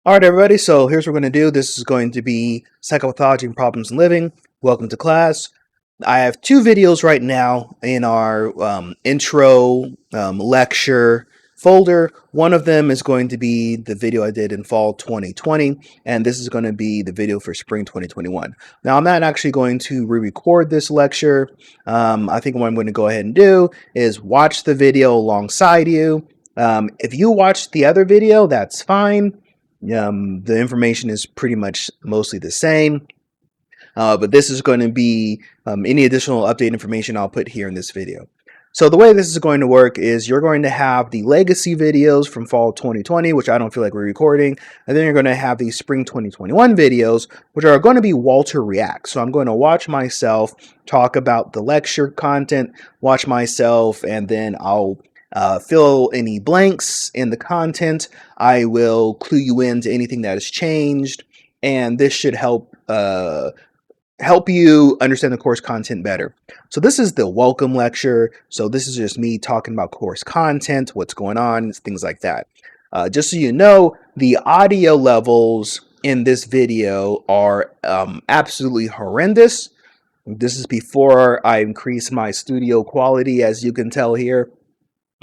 All right, everybody, so here's what we're going to do. This is going to be Psychopathology and Problems in Living. Welcome to class. I have two videos right now in our intro lecture folder. One of them is going to be the video I did in fall 2020, and this is going to be the video for spring 2021. Now, I'm not actually going to re-record this lecture. I think what I'm going to go ahead and do is watch the video alongside you. If you watch the other video, that's fine. The information is pretty much mostly the same, but this is going to be any additional update information I'll put here in this video. So the way this is going to work is you're going to have the legacy videos from fall 2020, which I don't feel like we're recording, and then you're going to have the spring 2021 videos, which are going to be Walter Reacts. So I'm going to watch myself talk about the lecture content, watch myself, and then I'll fill any blanks in the content. I will clue you into anything that has changed, and this should help you understand the course content better. So this is the welcome lecture. So this is just me talking about course content, what's going on, things like that. Just so you know, the audio levels in this video are absolutely horrendous. This is before I increase my studio quality, as you can tell here.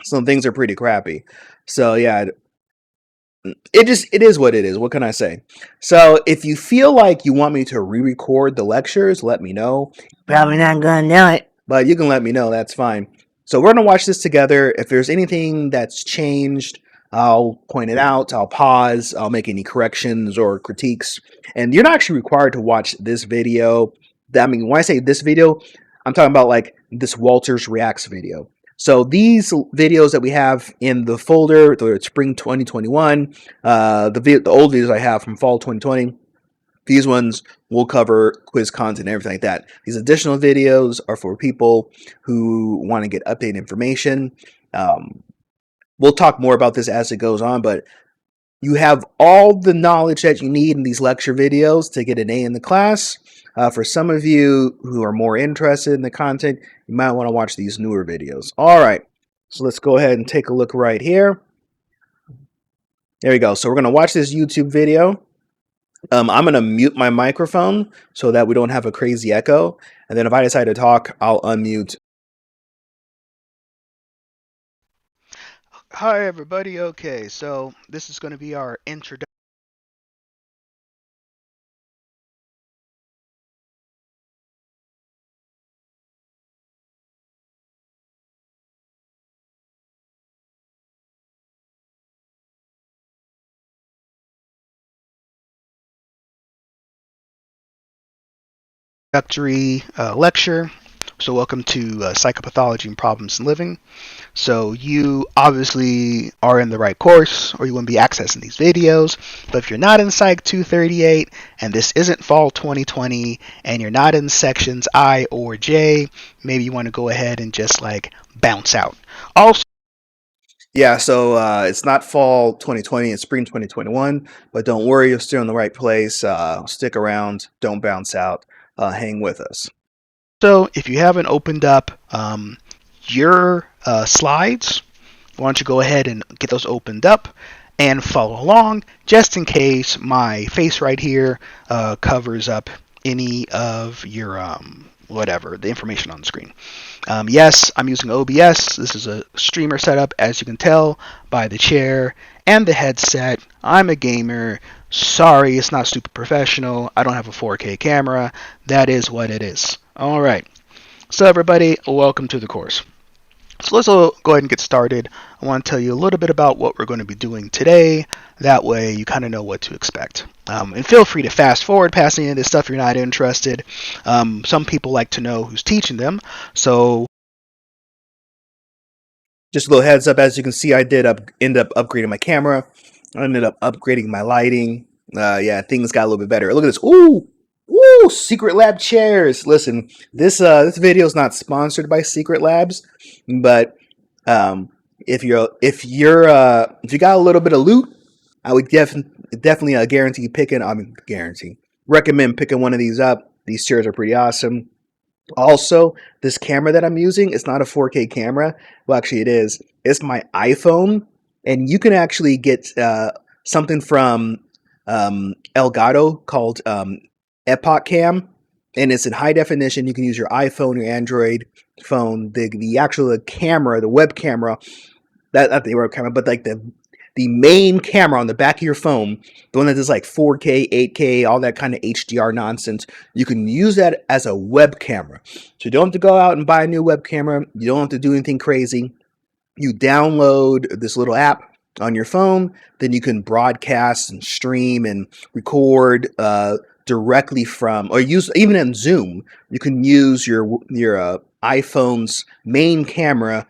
Some things are pretty crappy. So yeah, it is what it is. What can I say? So if you feel like you want me to re-record the lectures, let me know. Probably not gonna do it. But you can let me know, that's fine. So we're gonna watch this together. If there's anything that's changed, I'll point it out, I'll pause, I'll make any corrections or critiques. And you're not actually required to watch this video. I mean, when I say this video, I'm talking about like this Walter's Reacts video. So these videos that we have in the folder, the spring 2021, the old videos I have from fall 2020, these ones will cover quiz content and everything like that. These additional videos are for people who want to get updated information. We'll talk more about this as it goes on, but you have all the knowledge that you need in these lecture videos to get an A in the class. For some of you who are more interested in the content, you might want to watch these newer videos. All right, so let's go ahead and take a look right here. There we go. So we're going to watch this YouTube video. I'm going to mute my microphone so that we don't have a crazy echo. And then if I decide to talk, I'll unmute. Hi everybody, okay, so this is going to be our introduction. Introductory lecture. So welcome to Psychopathology and Problems in Living. So you obviously are in the right course or you wouldn't be accessing these videos. But if you're not in Psych 238 and this isn't fall 2020 and you're not in sections I or J, maybe you want to go ahead and just like bounce out. Also, yeah, so it's not fall 2020, it's spring 2021, but don't worry, you're still in the right place. Stick around, don't bounce out, hang with us. So if you haven't opened up your slides, why don't you go ahead and get those opened up and follow along, just in case my face right here covers up any of your whatever, the information on the screen. Yes, I'm using OBS. This is a streamer setup, as you can tell by the chair and the headset. I'm a gamer. Sorry, it's not super professional. I don't have a 4K camera. That is what it is. All right. So everybody, welcome to the course. So let's go ahead and get started. I want to tell you a little bit about what we're going to be doing today. That way you kind of know what to expect. And feel free to fast forward past any of this stuff if you're not interested. Some people like to know who's teaching them. So just a little heads up, as you can see, I did end up upgrading my camera. I ended up upgrading my lighting. Yeah, things got a little bit better. Look at this. Ooh! Woo! Secret Lab chairs. Listen, this video is not sponsored by Secret Labs, but if you got a little bit of loot, I would definitely recommend picking one of these up. These chairs are pretty awesome. Also, this camera that I'm using, it's not a 4K camera. Well, actually, it is. It's my iPhone, and you can actually get something from Elgato called Epoch Cam, and it's in high definition. You can use your iPhone, your Android phone, the actual camera, the web camera, that not the web camera, but like the main camera on the back of your phone, the one that does like 4K, 8K, all that kind of HDR nonsense. You can use that as a web camera. So you don't have to go out and buy a new web camera. You don't have to do anything crazy. You download this little app on your phone, then you can broadcast and stream and record directly from, or use even in Zoom. You can use your iPhone's main camera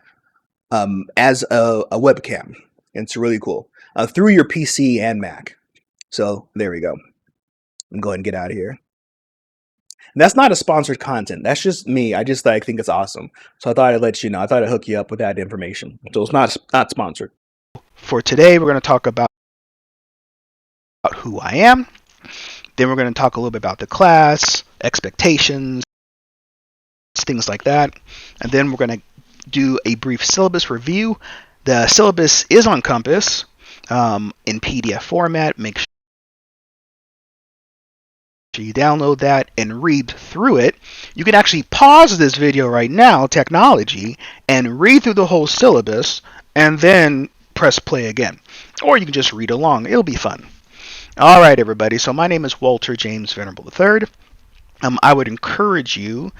as a webcam. And it's really cool through your PC and Mac. So there we go. I'm going to get out of here. And that's not a sponsored content. That's just me. I just think it's awesome. So I thought I'd let you know. I thought I'd hook you up with that information. So it's not sponsored. For today, we're going to talk about who I am. Then we're going to talk a little bit about the class, expectations, things like that. And then we're going to do a brief syllabus review. The syllabus is on Compass in PDF format. Make sure you download that and read through it. You can actually pause this video right now, technology, and read through the whole syllabus and then press play again. Or you can just read along. It'll be fun. All right, everybody. So my name is Walter James Venerable III. I would encourage you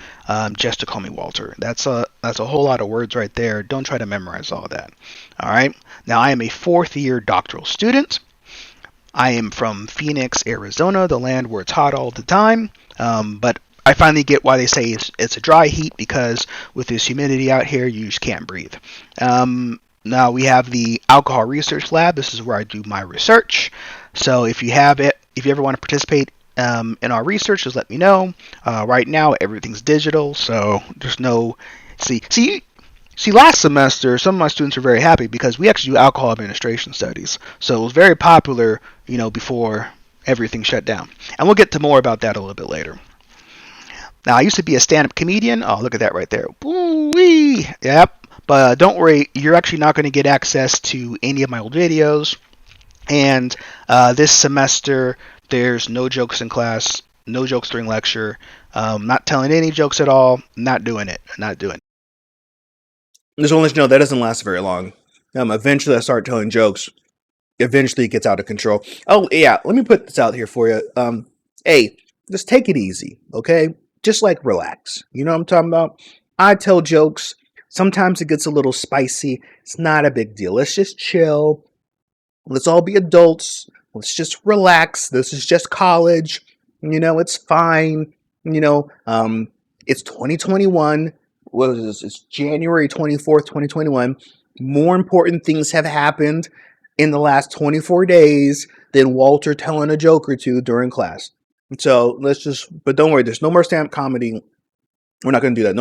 just to call me Walter. That's a whole lot of words right there. Don't try to memorize all that. All right. Now, I am a fourth-year doctoral student. I am from Phoenix, Arizona, the land where it's hot all the time. But I finally get why they say it's a dry heat, because with this humidity out here, you just can't breathe. Now we have the alcohol research lab. This is where I do my research. So if you ever want to participate in our research, just let me know. Right now, everything's digital, so there's no See, last semester, some of my students were very happy because we actually do alcohol administration studies. So it was very popular, before everything shut down. And we'll get to more about that a little bit later. Now, I used to be a stand-up comedian. Oh, look at that right there. Woo-wee! Yep. But don't worry, you're actually not going to get access to any of my old videos. And this semester, there's no jokes in class, no jokes during lecture. Not telling any jokes at all. Not doing it. Just want to let you know that doesn't last very long. Eventually I start telling jokes. Eventually it gets out of control. Oh yeah, let me put this out here for you. Hey, just take it easy, okay? Just relax. You know what I'm talking about? I tell jokes. Sometimes it gets a little spicy. It's not a big deal. Let's just chill. Let's all be adults. Let's just relax. This is just college. It's fine. It's 2021. What is this? It's January 24th, 2021. More important things have happened in the last 24 days than Walter telling a joke or two during class. So but don't worry, there's no more stand-up comedy. We're not going to do that.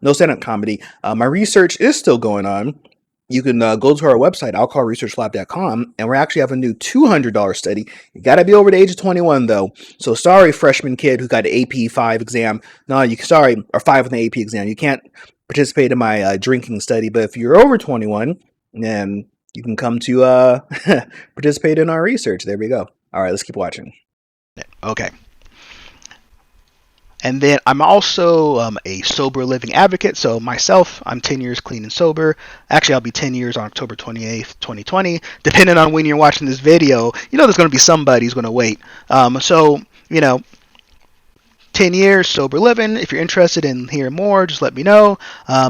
No stand-up comedy. My research is still going on. You can go to our website, alcoholresearchlab.com, and we actually have a new $200 study. You got to be over the age of 21, though. So sorry, freshman kid who got an AP 5 exam. No, or 5 on the AP exam. You can't participate in my drinking study. But if you're over 21, then you can come to participate in our research. There we go. All right, let's keep watching. Okay. And then I'm also a sober living advocate. So myself, I'm 10 years clean and sober. Actually, I'll be 10 years on October 28th, 2020. Depending on when you're watching this video, there's going to be somebody who's going to wait. 10 years sober living. If you're interested in hearing more, just let me know.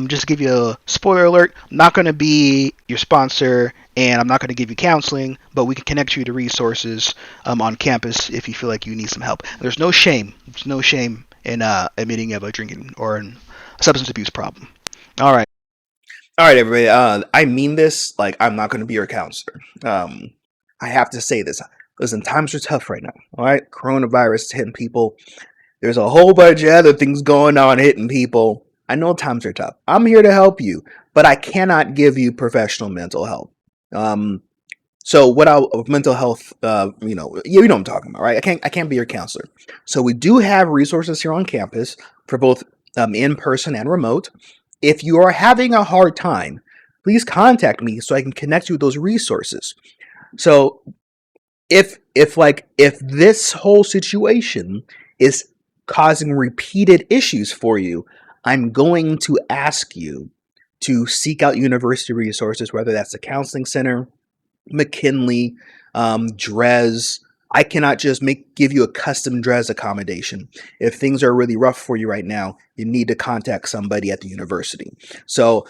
Just to give you a spoiler alert, I'm not going to be your sponsor, and I'm not going to give you counseling, but we can connect you to resources on campus if you feel like you need some help. There's no shame. There's no shame in admitting you have a drinking or a substance abuse problem. All right, everybody. I mean this. I'm not going to be your counselor. I have to say this. Listen, times are tough right now. All right, coronavirus is hitting people. There's a whole bunch of other things going on hitting people. I know times are tough. I'm here to help you, but I cannot give you professional mental help. So mental health, you know what I'm talking about, right? I can't be your counselor. So we do have resources here on campus for both in person and remote. If you are having a hard time, please contact me so I can connect you with those resources. So if this whole situation is causing repeated issues for you, I'm going to ask you to seek out university resources, whether that's the counseling center, McKinley, DRES. I cannot just give you a custom DRES accommodation. If things are really rough for you right now, you need to contact somebody at the university. So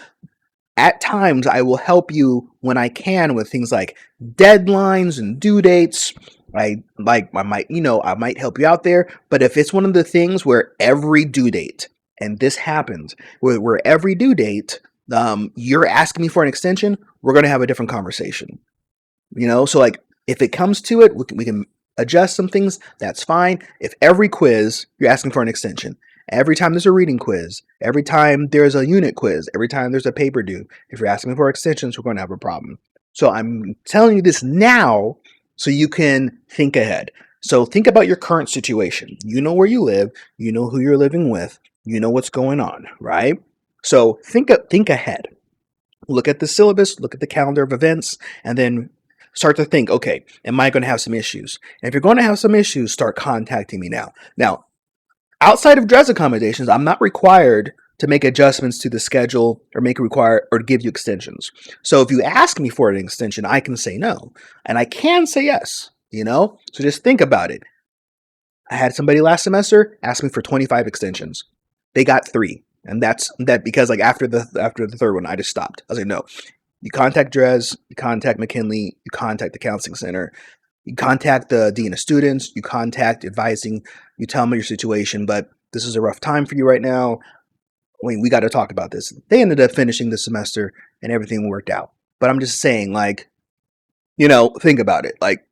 at times, I will help you when I can with things like deadlines and due dates. I might help you out there. But if it's one of the things where every due date, and this happens, where every due date, you're asking me for an extension, we're going to have a different conversation. So like if it comes to it, we can adjust some things. That's fine. If every quiz you're asking for an extension, every time there's a reading quiz, every time there's a unit quiz, every time there's a paper due, if you're asking for extensions, we're going to have a problem. So I'm telling you this now so you can think ahead. So think about your current situation. You know where you live, you know who you're living with, you know what's going on, right? So think ahead. Look at the syllabus, look at the calendar of events, and then start to think, okay, am I going to have some issues? And if you're going to have some issues, start contacting me now. Now, outside of DRES accommodations, I'm not required to make adjustments to the schedule or give you extensions. So if you ask me for an extension, I can say no, and I can say yes, So just think about it. I had somebody last semester ask me for 25 extensions. They got 3. And that's because like after the third one, I just stopped. I was like, no. You contact DRES, you contact McKinley, you contact the counseling center, you contact the dean of students, you contact advising, you tell them your situation, but this is a rough time for you right now. We got to talk about this. They ended up finishing the semester and everything worked out. But I'm just saying, like, think about it. Like,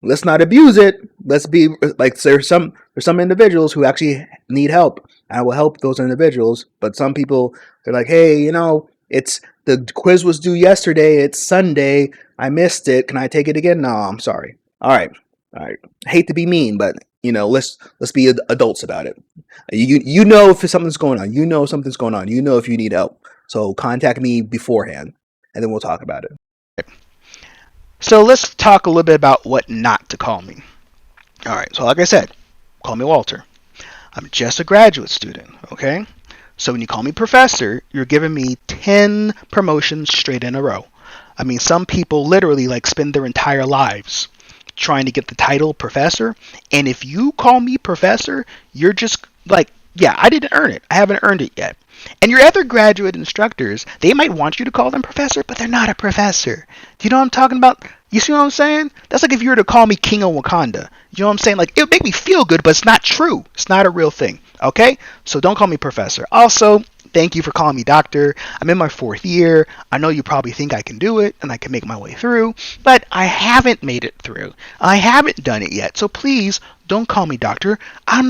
let's not abuse it. Let's be like, there's some individuals who actually need help. I will help those individuals, but some people, they're like, hey, it's the quiz was due yesterday. It's Sunday. I missed it. Can I take it again? No, I'm sorry. All right. I hate to be mean, but let's be adults about it. You know if something's going on. You know something's going on. You know if you need help. So contact me beforehand, and then we'll talk about it. So let's talk a little bit about what not to call me. All right. So like I said, call me Walter. I'm just a graduate student. Okay. So when you call me professor, you're giving me 10 promotions straight in a row. I mean, some people literally like spend their entire lives trying to get the title professor. And if you call me professor, you're just like, yeah, I didn't earn it. I haven't earned it yet. And your other graduate instructors, they might want you to call them professor, but they're not a professor. Do you know what I'm talking about? You see what I'm saying? That's like if you were to call me King of Wakanda. You know what I'm saying? Like, it would make me feel good, but it's not true. It's not a real thing. Okay? So don't call me professor. Also, thank you for calling me doctor. I'm in my 4th year. I know you probably think I can do it and I can make my way through, but I haven't made it through. I haven't done it yet. So please don't call me doctor. I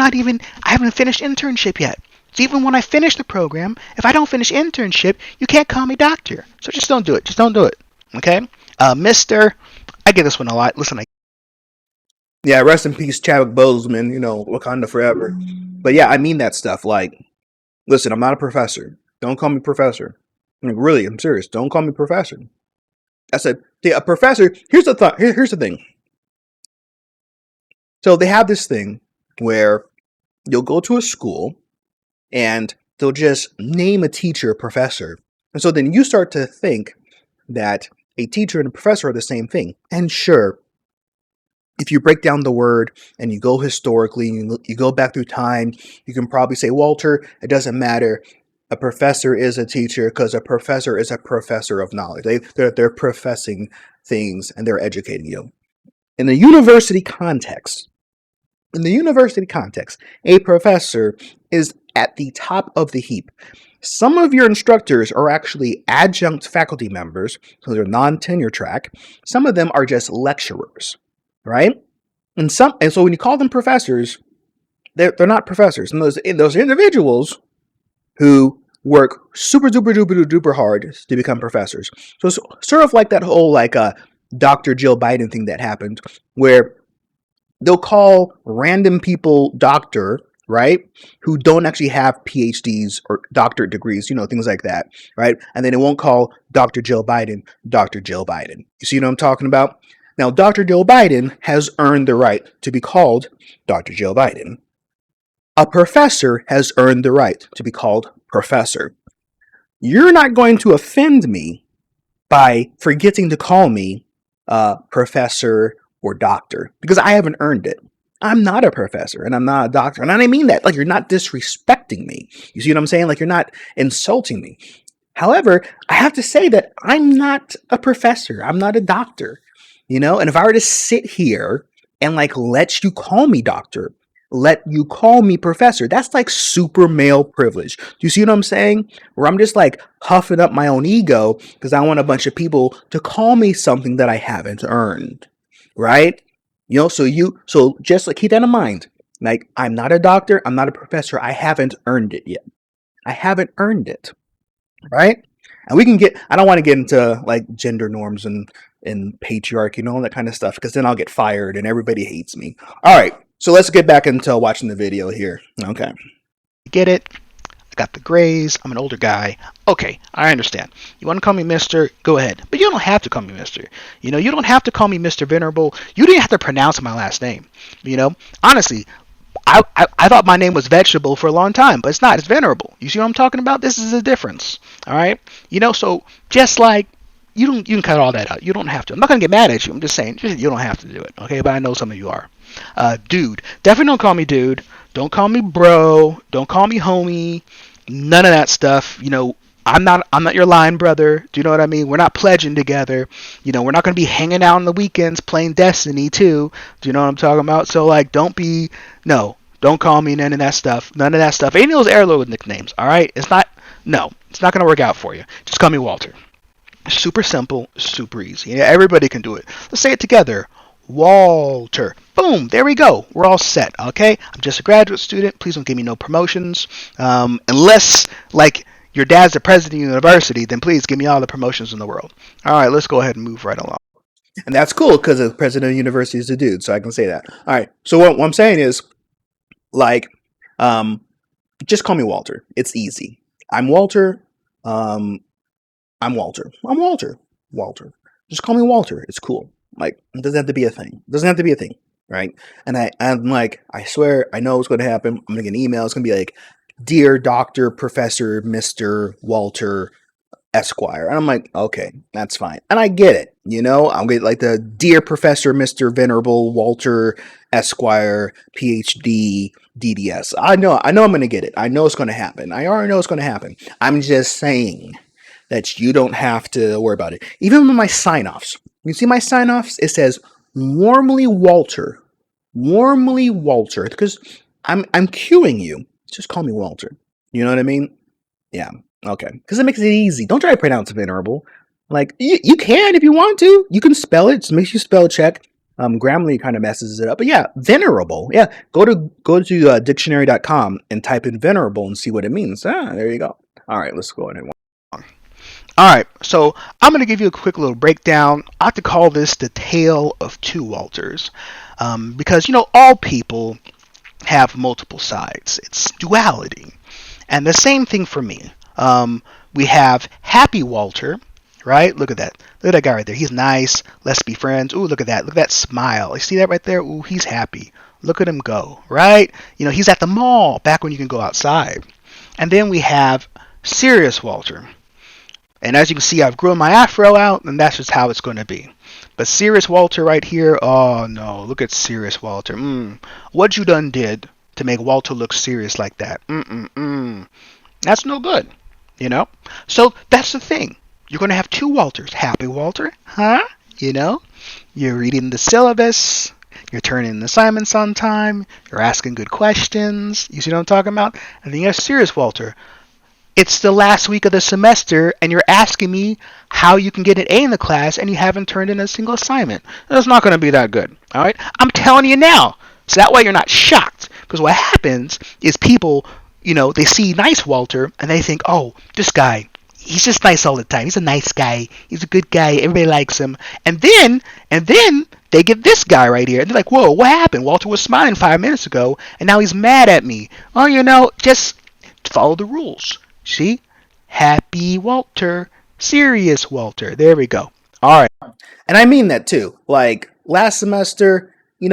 haven't finished internship yet. So even when I finish the program, if I don't finish internship, you can't call me doctor. So just don't do it. Just don't do it. Okay? Mister, I get this one a lot. Listen, yeah, rest in peace, Chadwick Boseman, Wakanda forever. But yeah, I mean that stuff. Like, listen, I'm not a professor. Don't call me professor. Like, really, I'm serious. Don't call me professor. I said, a professor, here's the thought. Here's the thing. So they have this thing where you'll go to a school and they'll just name a teacher a professor. And so then you start to think that a teacher and a professor are the same thing. And sure, if you break down the word and you go historically, you go back through time, you can probably say, Walter, it doesn't matter. A professor is a teacher because a professor is a professor of knowledge. They're professing things and they're educating you. In the university context, a professor is at the top of the heap. Some of your instructors are actually adjunct faculty members, so they're non-tenure track. Some of them are just lecturers, right? And so when you call them professors, they're not professors. And those individuals who work super duper duper duper hard to become professors. So it's sort of like that whole Dr. Jill Biden thing that happened, where they'll call random people doctor, right? Who don't actually have PhDs or doctorate degrees, things like that, right? And then it won't call Dr. Jill Biden, Dr. Jill Biden. You see what I'm talking about? Now, Dr. Joe Biden has earned the right to be called Dr. Joe Biden. A professor has earned the right to be called professor. You're not going to offend me by forgetting to call me professor or doctor because I haven't earned it. I'm not a professor and I'm not a doctor. And I mean that. Like, you're not disrespecting me. You see what I'm saying? Like, you're not insulting me. However, I have to say that I'm not a professor. I'm not a doctor. And if I were to sit here and like let you call me doctor, let you call me professor, that's like super male privilege. Do you see what I'm saying? Where I'm just like huffing up my own ego because I want a bunch of people to call me something that I haven't earned. Right? So just like keep that in mind. Like, I'm not a doctor, I'm not a professor, I haven't earned it yet. I haven't earned it. Right? And I don't want to get into like gender norms and patriarchy and all that kind of stuff because then I'll get fired and everybody hates me. All right, so let's get back into watching the video here. Okay. Get it? I got the grays. I'm an older guy. Okay, I understand. You want to call me Mr.? Go ahead. But you don't have to call me Mr. You don't have to call me Mr. Venerable. You didn't have to pronounce my last name. Honestly, I thought my name was Vegetable for a long time, but it's not. It's Venerable. You see what I'm talking about? This is the difference. All right? So just like you can cut all that out. You don't have to. I'm not going to get mad at you. I'm just saying you don't have to do it. Okay? But I know some of you are. Dude. Definitely don't call me dude. Don't call me bro. Don't call me homie. None of that stuff. I'm not your line brother. Do you know what I mean? We're not pledging together. We're not going to be hanging out on the weekends playing Destiny too. Do you know what I'm talking about? So like, don't call me none of that stuff. None of that stuff. Any of those heirloom nicknames. All right? It's not going to work out for you. Just call me Walter. Super simple, super easy. Yeah, everybody can do it. Let's say it together. Walter. Boom. There we go. We're all set. Okay? I'm just a graduate student. Please don't give me no promotions. Unless, like, your dad's the president of the university, then please give me all the promotions in the world. All right, let's go ahead and move right along. And that's cool because the president of the university is a dude, so I can say that. All right. So what I'm saying is, like, just call me Walter. It's easy. I'm Walter. I'm Walter. Walter. Just call me Walter. It's cool. Like, it doesn't have to be a thing. Right? And I'm like, I swear, I know what's going to happen. I'm going to get an email. It's going to be like, Dear Dr. Professor Mr. Walter Esquire. And I'm like, okay, that's fine. And I get it. I'll get like the Dear Professor Mr. Venerable Walter Esquire, PhD, DDS. I know I'm going to get it. I know it's going to happen. I already know it's going to happen. I'm just saying that you don't have to worry about it. Even with my sign-offs. You see my sign-offs? It says, warmly Walter. Warmly Walter. Because I'm cueing you. Just call me Walter. You know what I mean? Yeah. Okay. Because it makes it easy. Don't try to pronounce Venerable. Like, you can if you want to. You can spell it. Just make sure you spell check. Grammarly kind of messes it up. But yeah, venerable. Yeah. Go to dictionary.com and type in venerable and see what it means. There you go. All right. Let's go ahead and all right, so I'm going to give you a quick little breakdown. I like to call this the tale of two Walters because, all people have multiple sides. It's duality. And the same thing for me. We have Happy Walter, right? Look at that. Look at that guy right there. He's nice. Let's be friends. Ooh, look at that. Look at that smile. You see that right there? Ooh, he's happy. Look at him go, right? He's at the mall back when you can go outside. And then we have Serious Walter. And as you can see, I've grown my afro out, and that's just how it's going to be. But Serious Walter right here, oh no, look at Serious Walter. What you done did to make Walter look serious like that? That's no good, So that's the thing. You're going to have two Walters. Happy Walter, huh? You're reading the syllabus. You're turning in assignments on time. You're asking good questions. You see what I'm talking about? And then you have Serious Walter. It's the last week of the semester, and you're asking me how you can get an A in the class, and you haven't turned in a single assignment. That's not going to be that good, all right? I'm telling you now, so that way you're not shocked. Because what happens is people, they see nice Walter, and they think, oh, this guy, he's just nice all the time. He's a nice guy. He's a good guy. Everybody likes him. And then they get this guy right here, and they're like, whoa, what happened? Walter was smiling 5 minutes ago, and now he's mad at me. Oh, just follow the rules. See? Happy Walter. Serious Walter. There we go. All right. And I mean that too. Like, last semester, we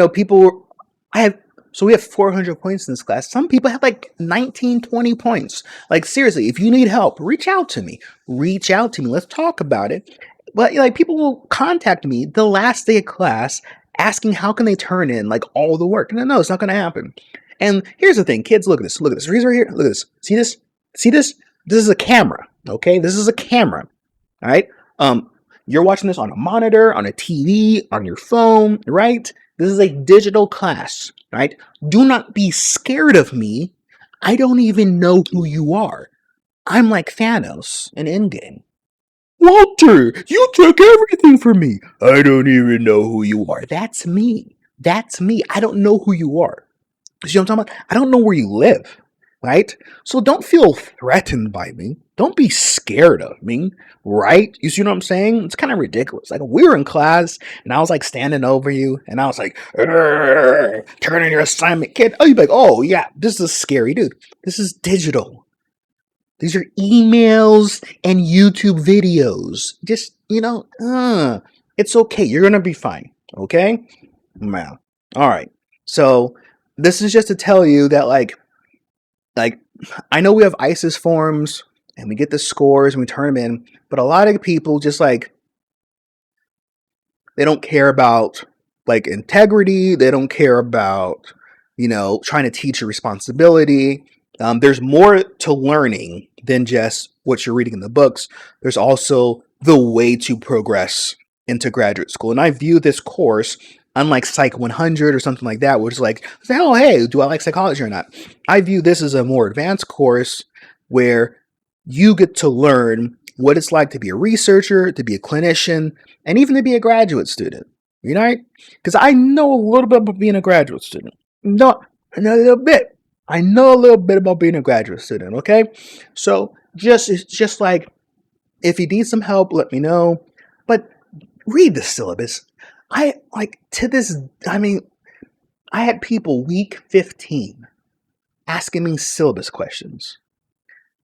have 400 points in this class. Some people have like 19, 20 points. Like, seriously, if you need help, reach out to me. Reach out to me. Let's talk about it. But like, people will contact me the last day of class asking how can they turn in like all the work. No, it's not going to happen. And here's the thing, kids, look at this. Look at this. Right here. Look at this. See this? See this? This is a camera. Okay, this is a camera. All right. You're watching this on a monitor, on a TV, on your phone, right? This is a digital class, right? Do not be scared of me. I don't even know who you are. I'm like Thanos in Endgame. Walter, you took everything from me. I don't even know who you are. That's me. That's me. I don't know who you are. You know what I'm talking about? I don't know where you live, right? So don't feel threatened by me. Don't be scared of me, right? You see what I'm saying? It's kind of ridiculous. Like, we were in class, and I was like standing over you, and I was like, turn in your assignment, kid. Oh, you'd be like, oh yeah, this is scary, dude. This is digital. These are emails and YouTube videos. Just, it's okay. You're gonna be fine. Okay? Man. All right. So this is just to tell you that like I know we have ISIS forms and we get the scores and we turn them in, but a lot of people just like they don't care about like integrity. They don't care about trying to teach a responsibility. There's more to learning than just what you're reading in the books. There's also the way to progress into graduate school, and I view this course, unlike Psych 100 or something like that, which is like, oh, hey, do I like psychology or not? I view this as a more advanced course where you get to learn what it's like to be a researcher, to be a clinician, and even to be a graduate student. You know, because I know a little bit about being a graduate student. No, I know a little bit. I know a little bit about being a graduate student. Okay, so it's just like, if you need some help, let me know. But read the syllabus. I had people week 15 asking me syllabus questions.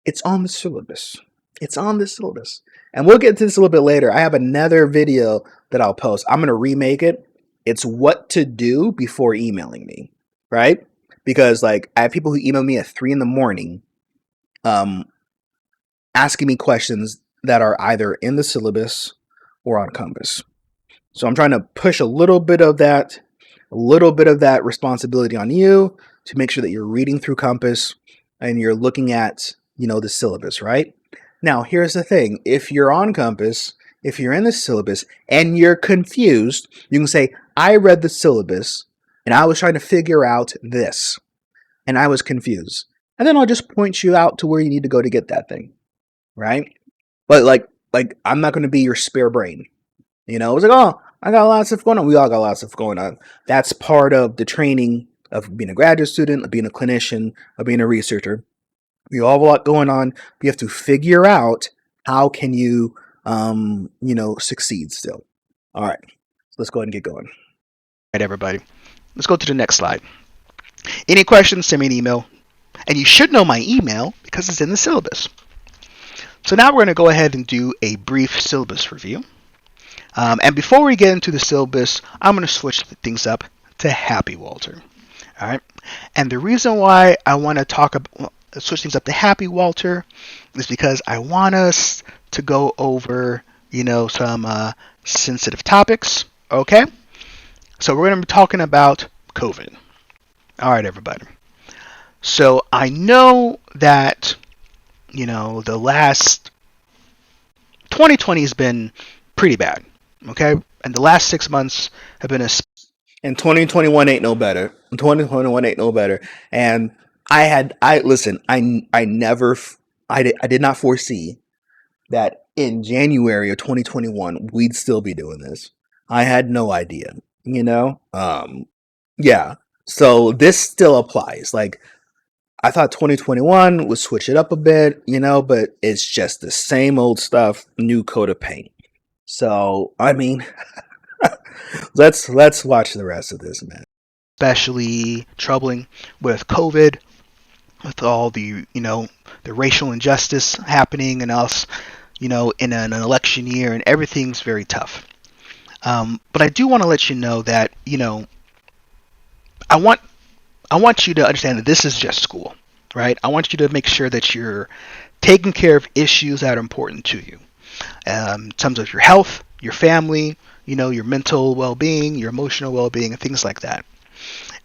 It's on the syllabus. It's on the syllabus. And we'll get to this a little bit later. I have another video that I'll post. I'm going to remake it. It's what to do before emailing me, right? Because like, I have people who email me at 3 a.m, asking me questions that are either in the syllabus or on Compass. So I'm trying to push a little bit of that responsibility on you to make sure that you're reading through Compass and you're looking at, the syllabus, right? Now, here's the thing. If you're on Compass, if you're in the syllabus and you're confused, you can say, I read the syllabus and I was trying to figure out this and I was confused. And then I'll just point you out to where you need to go to get that thing, right? But like I'm not going to be your spare brain. It's like, oh, I got a lot of stuff going on. We all got a lot of stuff going on. That's part of the training of being a graduate student, of being a clinician, of being a researcher. We all have a lot going on. We have to figure out how can you, succeed still. All right, let's go ahead and get going. All right, everybody. Let's go to the next slide. Any questions, send me an email. And you should know my email because it's in the syllabus. So now we're going to go ahead and do a brief syllabus review. And before we get into the syllabus, I'm going to switch things up to Happy Walter. All right. And the reason why I want to switch things up to Happy Walter is because I want us to go over, some sensitive topics. Okay. So we're going to be talking about COVID. All right, everybody. So I know that, the last 2020 has been pretty bad. Okay. And the last 6 months have been and 2021 ain't no better. 2021 ain't no better. And I did not foresee that in January of 2021 we'd still be doing this. I had no idea, yeah. So this still applies. Like, I thought 2021 would switch it up a bit, but it's just the same old stuff, new coat of paint. So, let's watch the rest of this, man. Especially troubling with COVID, with all the, the racial injustice happening and us, in an election year, and everything's very tough. But I do want to let you know that, I want you to understand that this is just school, right? I want you to make sure that you're taking care of issues that are important to you, in terms of your health, your family, your mental well-being, your emotional well-being, and things like that.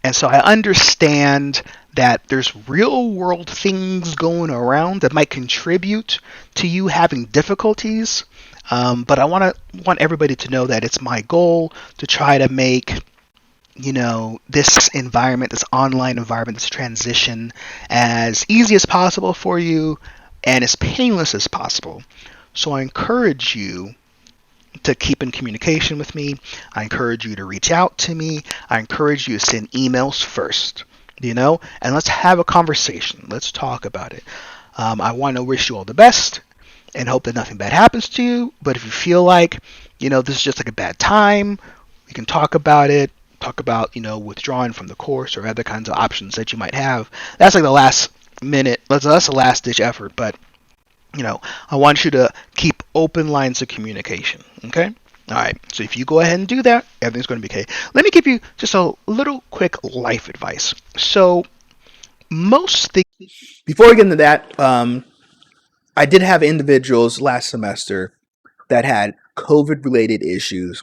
And so I understand that there's real world things going around that might contribute to you having difficulties. But I want everybody to know that it's my goal to try to make this environment, this online environment, this transition as easy as possible for you and as painless as possible. So I encourage you to keep in communication with me. I encourage you to reach out to me. I encourage you to send emails first, and let's have a conversation. Let's talk about it. I want to wish you all the best and hope that nothing bad happens to you. But if you feel like, this is just like a bad time, we can talk about it. Talk about, withdrawing from the course or other kinds of options that you might have. That's like the last minute. That's the last ditch effort. But I want you to keep open lines of communication, okay? All right, so if you go ahead and do that, everything's going to be okay. Let me give you just a little quick life advice. So most things... Before we get into that, I did have individuals last semester that had COVID-related issues,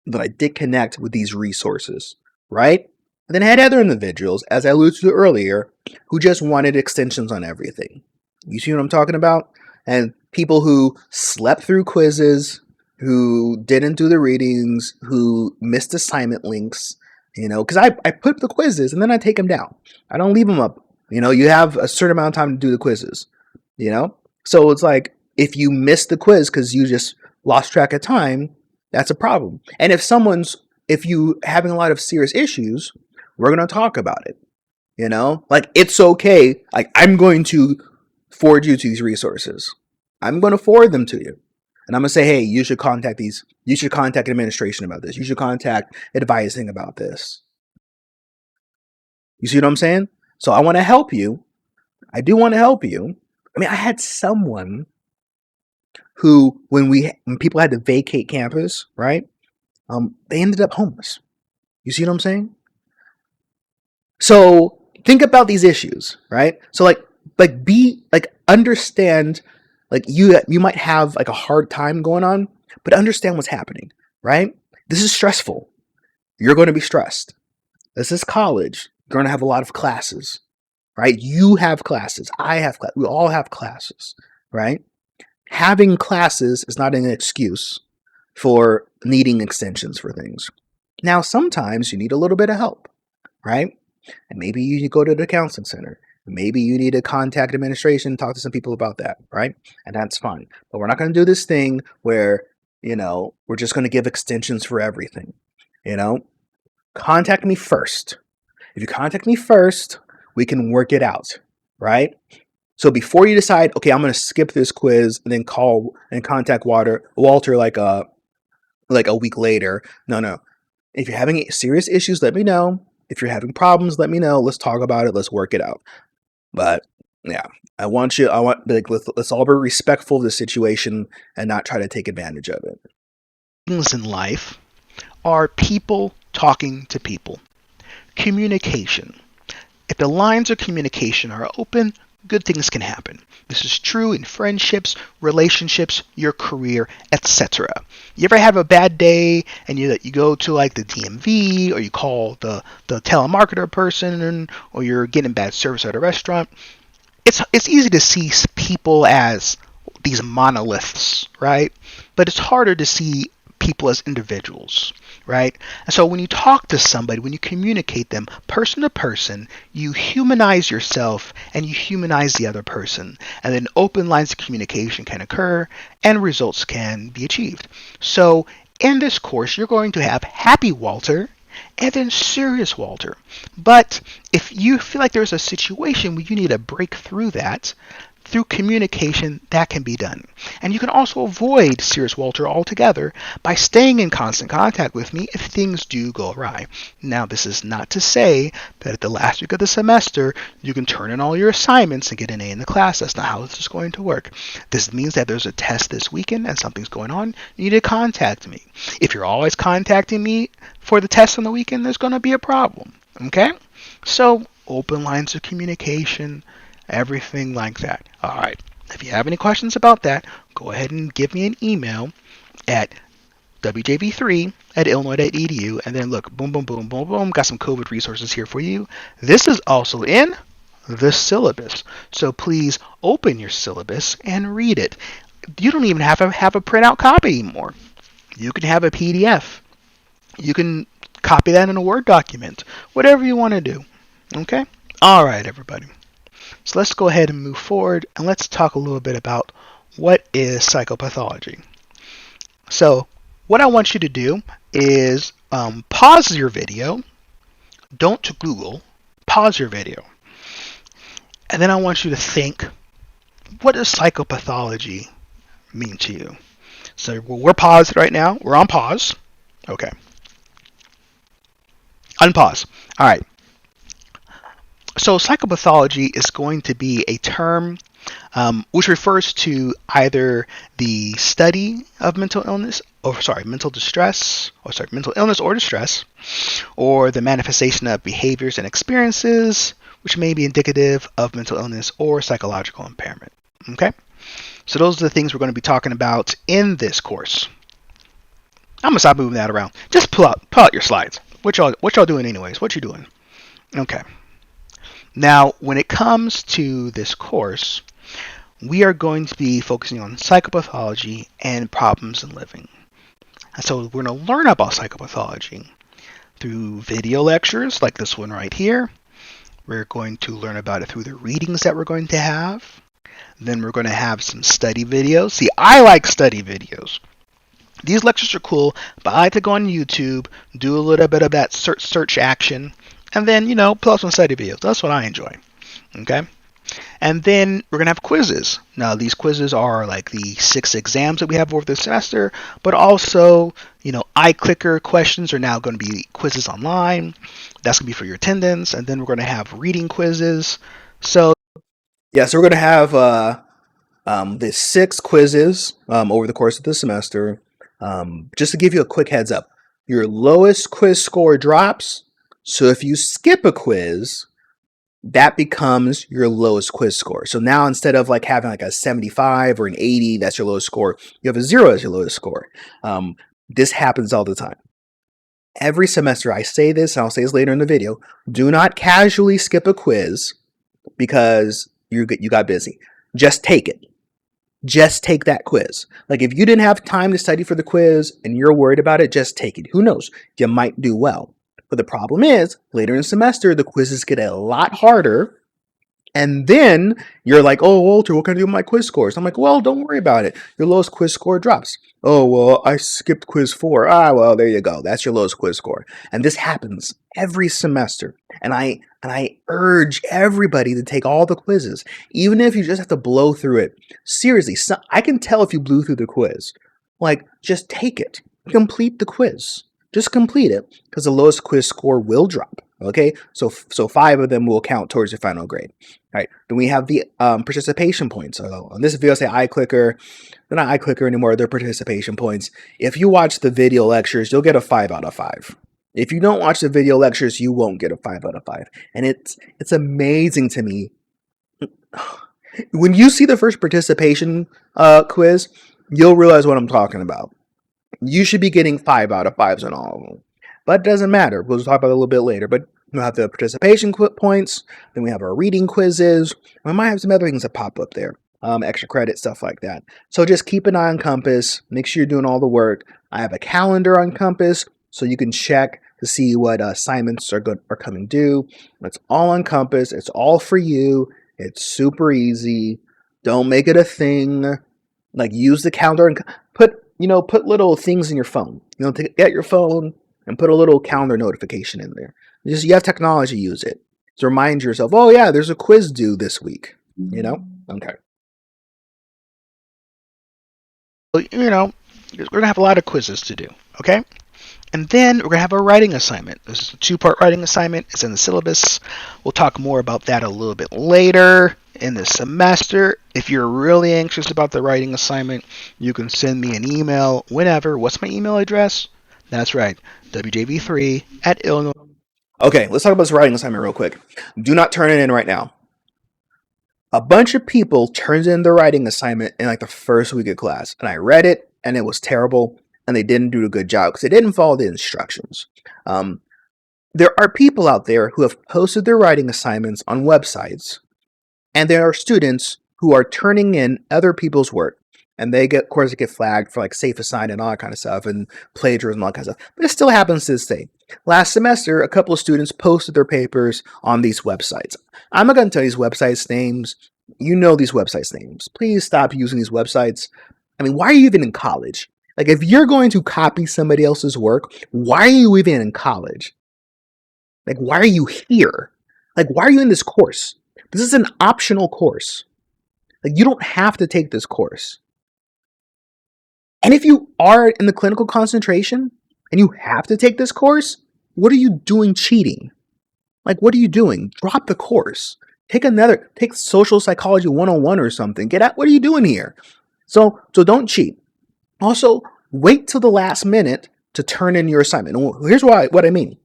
but I did connect with these resources, right? And then I had other individuals, as I alluded to earlier, who just wanted extensions on everything. You see what I'm talking about? And people who slept through quizzes, who didn't do the readings, who missed assignment links, because I put the quizzes and then I take them down. I don't leave them up. You have a certain amount of time to do the quizzes, So it's like, if you miss the quiz because you just lost track of time, that's a problem. And if you having a lot of serious issues, we're going to talk about it. Like, it's okay. Like, I'm going to forward you to these resources. I'm going to forward them to you. And I'm going to say, hey, you should contact administration about this. You should contact advising about this. You see what I'm saying? So I want to help you. I do want to help you. I mean, I had someone who, when people had to vacate campus, right? They ended up homeless. You see what I'm saying? So think about these issues, right? So understand, you might have like a hard time going on, but understand what's happening, right? This is stressful. You're going to be stressed. This is college. You're going to have a lot of classes, right? You have classes. I have classes. We all have classes, right? Having classes is not an excuse for needing extensions for things. Now, sometimes you need a little bit of help, right? And maybe you go to the counseling center. Maybe you need to contact administration, talk to some people about that, right? And that's fine. But we're not going to do this thing where, we're just going to give extensions for everything. Contact me first. If you contact me first, we can work it out, right? So before you decide, okay, I'm going to skip this quiz and then call and contact Walter like a week later. No. If you're having serious issues, let me know. If you're having problems, let me know. Let's talk about it. Let's work it out. But yeah, let's all be respectful of the situation and not try to take advantage of it. Things in life are people talking to people. Communication. If the lines of communication are open, good things can happen. This is true in friendships, relationships, your career, etc. You ever have a bad day and you go to like the DMV, or you call the telemarketer person, or you're getting bad service at a restaurant? It's easy to see people as these monoliths, right? But it's harder to see people as individuals, right? And so when you talk to somebody, when you communicate them person to person, you humanize yourself and you humanize the other person. And then open lines of communication can occur and results can be achieved. So in this course, you're going to have happy Walter and then serious Walter. But if you feel like there's a situation where you need to break through that, through communication, that can be done. And you can also avoid Sears Walter altogether by staying in constant contact with me if things do go awry. Now, this is not to say that at the last week of the semester, you can turn in all your assignments and get an A in the class. That's not how this is going to work. This means that there's a test this weekend and something's going on. You need to contact me. If you're always contacting me for the test on the weekend, there's going to be a problem. Okay? So, open lines of communication, everything like that. All right. If you have any questions about that, go ahead and give me an email at wjv3@illinois.edu, and then look, boom, boom, boom, boom, boom, got some COVID resources here for you. This is also in the syllabus, so please open your syllabus and read it. You don't even have to have a printout copy anymore. You can have a PDF. You can copy that in a Word document, whatever you want to do. Okay? All right, everybody. So let's go ahead and move forward, and let's talk a little bit about what is psychopathology. So what I want you to do is pause your video. Don't Google. Pause your video. And then I want you to think, what does psychopathology mean to you? So we're paused right now. We're on pause. Okay. Unpause. All right. So psychopathology is going to be a term which refers to either the study of mental illness, mental illness or distress, or the manifestation of behaviors and experiences which may be indicative of mental illness or psychological impairment. Okay? So those are the things we're going to be talking about in this course. I'm going to stop moving that around. Just pull out your slides. What y'all doing anyways? What you doing? Okay. Now, when it comes to this course, we are going to be focusing on psychopathology and problems in living. And so we're going to learn about psychopathology through video lectures like this one right here. We're going to learn about it through the readings that we're going to have. Then we're going to have some study videos. See, I like study videos. These lectures are cool, but I like to go on YouTube, do a little bit of that search action, and then, pull up some study videos. That's what I enjoy. Okay? And then we're going to have quizzes. Now, these quizzes are like the 6 exams that we have over the semester, but also, iClicker questions are now going to be quizzes online. That's going to be for your attendance. And then we're going to have reading quizzes. So we're going to have the 6 quizzes over the course of the semester. Just to give you a quick heads up, your lowest quiz score drops. So if you skip a quiz, that becomes your lowest quiz score. So now instead of having a 75 or an 80, that's your lowest score, you have a 0 as your lowest score. This happens all the time. Every semester I say this, and I'll say this later in the video, do not casually skip a quiz because you got busy. Just take it. Just take that quiz. If you didn't have time to study for the quiz and you're worried about it, just take it. Who knows? You might do well. But the problem is, later in the semester, the quizzes get a lot harder. And then you're like, oh, Walter, what can I do with my quiz scores? I'm like, well, don't worry about it. Your lowest quiz score drops. Oh, well, I skipped quiz 4. Well, there you go. That's your lowest quiz score. And this happens every semester. And I urge everybody to take all the quizzes, even if you just have to blow through it. Seriously, I can tell if you blew through the quiz. Just take it. Complete the quiz. Just complete it, because the lowest quiz score will drop. Okay, so 5 of them will count towards your final grade. All right, then we have the participation points. So on this video, I say iClicker. They're not iClicker anymore. They're participation points. If you watch the video lectures, you'll get a 5 out of 5. If you don't watch the video lectures, you won't get a 5 out of 5. And it's amazing to me. When you see the first participation quiz, you'll realize what I'm talking about. You should be getting 5 out of 5s on all of them. But it doesn't matter. We'll talk about it a little bit later. But we'll have the participation points. Then we have our reading quizzes. We might have some other things that pop up there. Extra credit, stuff like that. So just keep an eye on Compass. Make sure you're doing all the work. I have a calendar on Compass, so you can check to see what assignments are coming due. It's all on Compass. It's all for you. It's super easy. Don't make it a thing. Use the calendar and put little things in your phone. Get your phone and put a little calendar notification in there. You have technology, use it. To remind yourself, oh yeah, there's a quiz due this week. Okay. You know, we're going to have a lot of quizzes to do, okay? And then we're going to have a writing assignment. This is a 2-part writing assignment. It's in the syllabus. We'll talk more about that a little bit later in the semester. If you're really anxious about the writing assignment, you can send me an email whenever. What's my email address? That's right, wjv3@illinois. Okay, let's talk about this writing assignment real quick. Do not turn it in right now. A bunch of people turned in their writing assignment in like the first week of class, and I read it, and it was terrible, and they didn't do a good job because they didn't follow the instructions. There are people out there who have posted their writing assignments on websites, and there are students who are turning in other people's work, and they get, of course, get flagged for like safe assign and all that kind of stuff, and plagiarism and all that kind of stuff. But it still happens to this day. Last semester, a couple of students posted their papers on these websites. I'm not going to tell you these websites' names. You know these websites' names. Please stop using these websites. I mean, why are you even in college? Like, if you're going to copy somebody else's work, why are you even in college? Like, why are you here? Like, why are you in this course? This is an optional course. Like, you don't have to take this course. And if you are in the clinical concentration and you have to take this course, what are you doing cheating? Like, what are you doing? Drop the course. Take social psychology 101 or something. Get out. What are you doing here? So don't cheat. Also, wait till the last minute to turn in your assignment. Here's what I mean.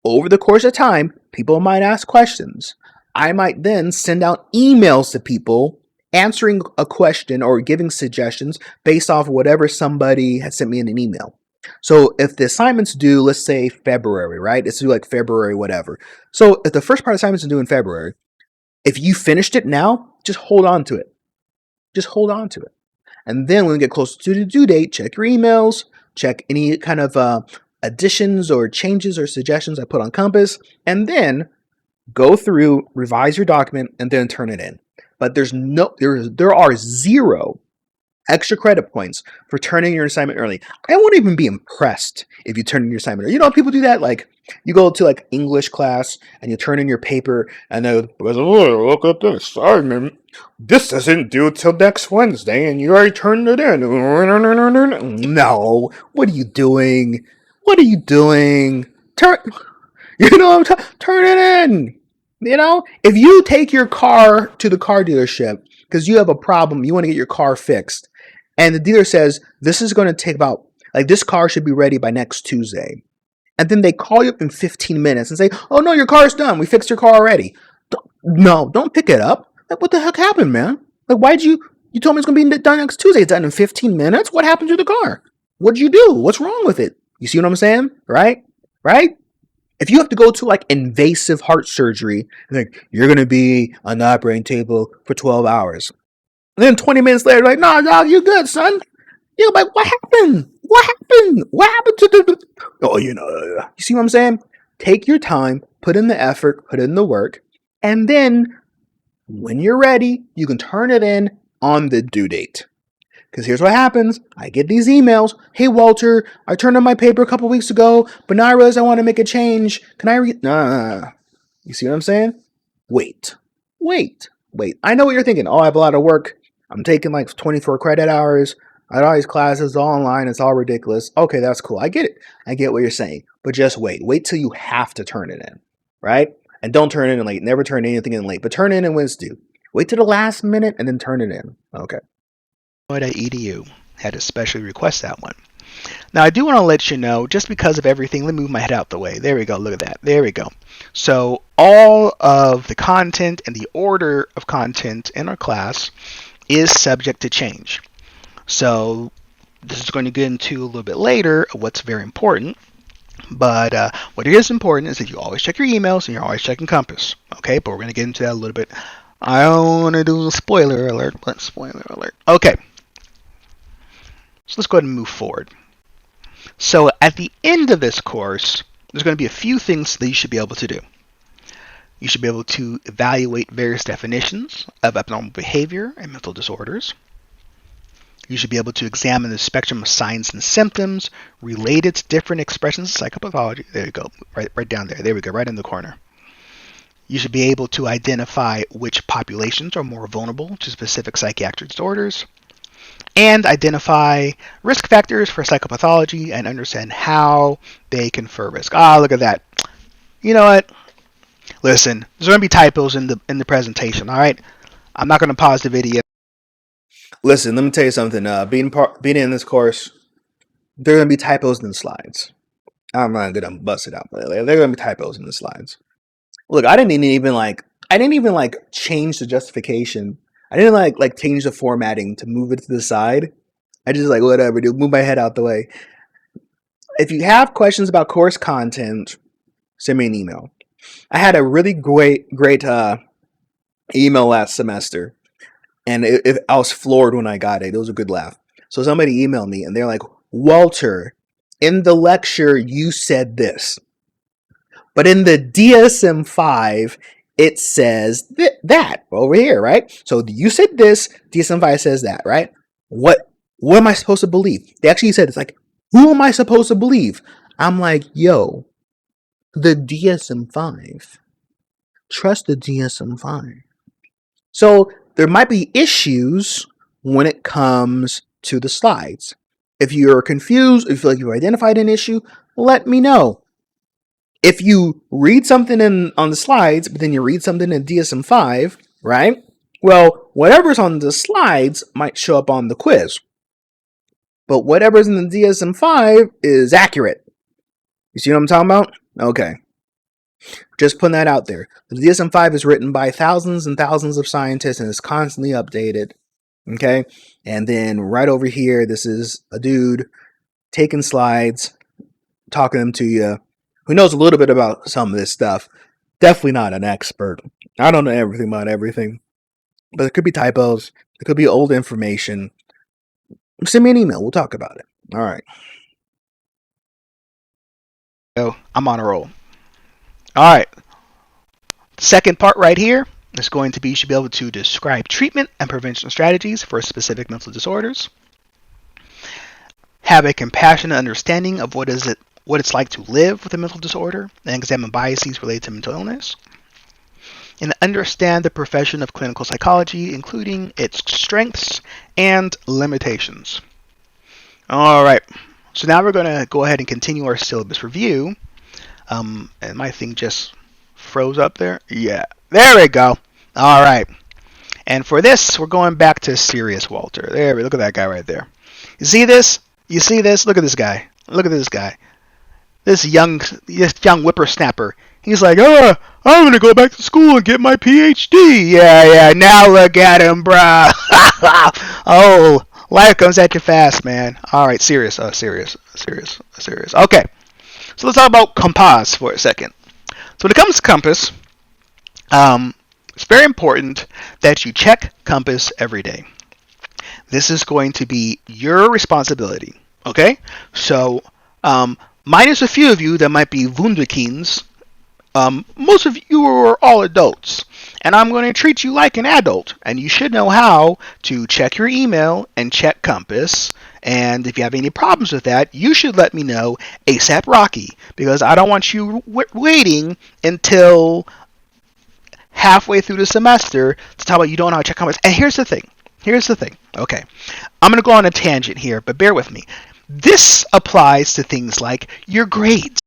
Over the course of time, people might ask questions. I might then send out emails to people answering a question or giving suggestions based off of whatever somebody had sent me in an email. So if the assignment's due, let's say February, right? It's due like February, whatever. So if the first part of the assignment's due in February, if you finished it now, just hold on to it. Just hold on to it. And then when we get closer to the due date, check your emails, check any kind of additions or changes or suggestions I put on Compass, and then go through, revise your document, and then turn it in. But there are 0 extra credit points for turning your assignment early. I won't even be impressed if you turn in your assignment early. You know, people do that. Like, you go to like English class and you turn in your paper, and they look at the assignment. This isn't due till next Wednesday, and you already turned it in. No, what are you doing? What are you doing? Turn it in. You know, if you take your car to the car dealership because you have a problem, you want to get your car fixed, and the dealer says this is going to take about, like, this car should be ready by next Tuesday, and then they call you up in 15 minutes and say, oh no, your car's done, we fixed your car already. Don't pick it up. Like, what the heck happened, man? Like, you told me it's going to be done next Tuesday. It's done in 15 minutes. What happened to the car? What'd you do? What's wrong with it? You see what I'm saying? Right? If you have to go to like invasive heart surgery, like, you're going to be on the operating table for 12 hours. And then 20 minutes later, like, no, you're good, son. You're like, what happened? What happened to the... Oh, you see what I'm saying? Take your time, put in the effort, put in the work, and then when you're ready, you can turn it in on the due date. Because here's what happens. I get these emails. Hey, Walter, I turned in my paper a couple weeks ago, but now I realize I want to make a change. Can I read? Nah. You see what I'm saying? Wait. I know what you're thinking. Oh, I have a lot of work. I'm taking like 24 credit hours. I got all these classes all online. It's all ridiculous. Okay, that's cool. I get it. I get what you're saying. But just wait. Wait till you have to turn it in, right? And don't turn it in late. Never turn anything in late. But turn it in when it's due. Wait till the last minute and then turn it in. Okay. Edu had to specially request that one. Now I do want to let you know, just because of everything, let me move my head out the way. There we go, look at that. There we go. So all of the content and the order of content in our class is subject to change. So this is going to get into a little bit later what's very important. But what is important is that you always check your emails and you're always checking Compass. Okay, but we're going to get into that a little bit. I don't want to do a spoiler alert, but spoiler alert. Okay. So let's go ahead and move forward. So at the end of this course, there's going to be a few things that you should be able to do. You should be able to evaluate various definitions of abnormal behavior and mental disorders. You should be able to examine the spectrum of signs and symptoms related to different expressions of psychopathology. There you go, right down there. There we go, right in the corner. You should be able to identify which populations are more vulnerable to specific psychiatric disorders. and identify risk factors for psychopathology and understand how they confer risk. Ah, look at that. You know what? Listen, there's going to be typos in the presentation, all right? I'm not going to pause the video. Listen, let me tell you something. Being in this course, there are going to be typos in the slides. I'm not going to bust it out, but there are going to be typos in the slides. Look, I didn't even change the justification. I didn't like change the formatting to move it to the side. I just like whatever, dude. Move my head out the way. If you have questions about course content, send me an email. I had a really great email last semester, and I was floored when I got it. It was a good laugh. So somebody emailed me, and they're like, Walter, in the lecture you said this, but in the DSM-5 it says that over here, right? So you said this, DSM-5 says that, right? What am I supposed to believe? They actually said it's like, who am I supposed to believe? I'm like, yo, the DSM-5. Trust the DSM-5. So there might be issues when it comes to the slides. If you're confused, if you feel like you've identified an issue, let me know. If you read something on the slides, but then you read something in DSM-5, right? Well, whatever's on the slides might show up on the quiz. But whatever's in the DSM-5 is accurate. You see what I'm talking about? Okay. Just putting that out there. The DSM-5 is written by thousands and thousands of scientists and is constantly updated. Okay? And then right over here, this is a dude taking slides, talking them to you, who knows a little bit about some of this stuff. Definitely not an expert. I don't know everything about everything. But it could be typos. It could be old information. Send me an email. We'll talk about it. All right. So I'm on a roll. All right. Second part right here is going to be you should be able to describe treatment and prevention strategies for specific mental disorders. Have a compassionate understanding of what it's like to live with a mental disorder and examine biases related to mental illness. And understand the profession of clinical psychology, including its strengths and limitations. All right. So now we're going to go ahead and continue our syllabus review. And my thing just froze up there. Yeah, there we go. All right. And for this, we're going back to serious Walter. There, look at that guy right there. You see this? You see this? Look at this guy. Look at this guy. This young whippersnapper. He's like, I'm going to go back to school and get my PhD. Yeah. Now look at him, bruh. Oh, life comes at you fast, man. All right, serious. Okay. So let's talk about compass for a second. So when it comes to compass, it's very important that you check compass every day. This is going to be your responsibility. Okay? So, minus a few of you that might be Wunderkinds, most of you are all adults. And I'm going to treat you like an adult. And you should know how to check your email and check compass. And if you have any problems with that, you should let me know ASAP Rocky. Because I don't want you waiting until halfway through the semester to talk about you don't know how to check compass. And here's the thing. Okay. I'm going to go on a tangent here, but bear with me. This applies to things like your grades.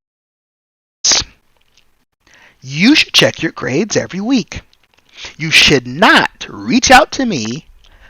You should check your grades every week. You should not reach out to me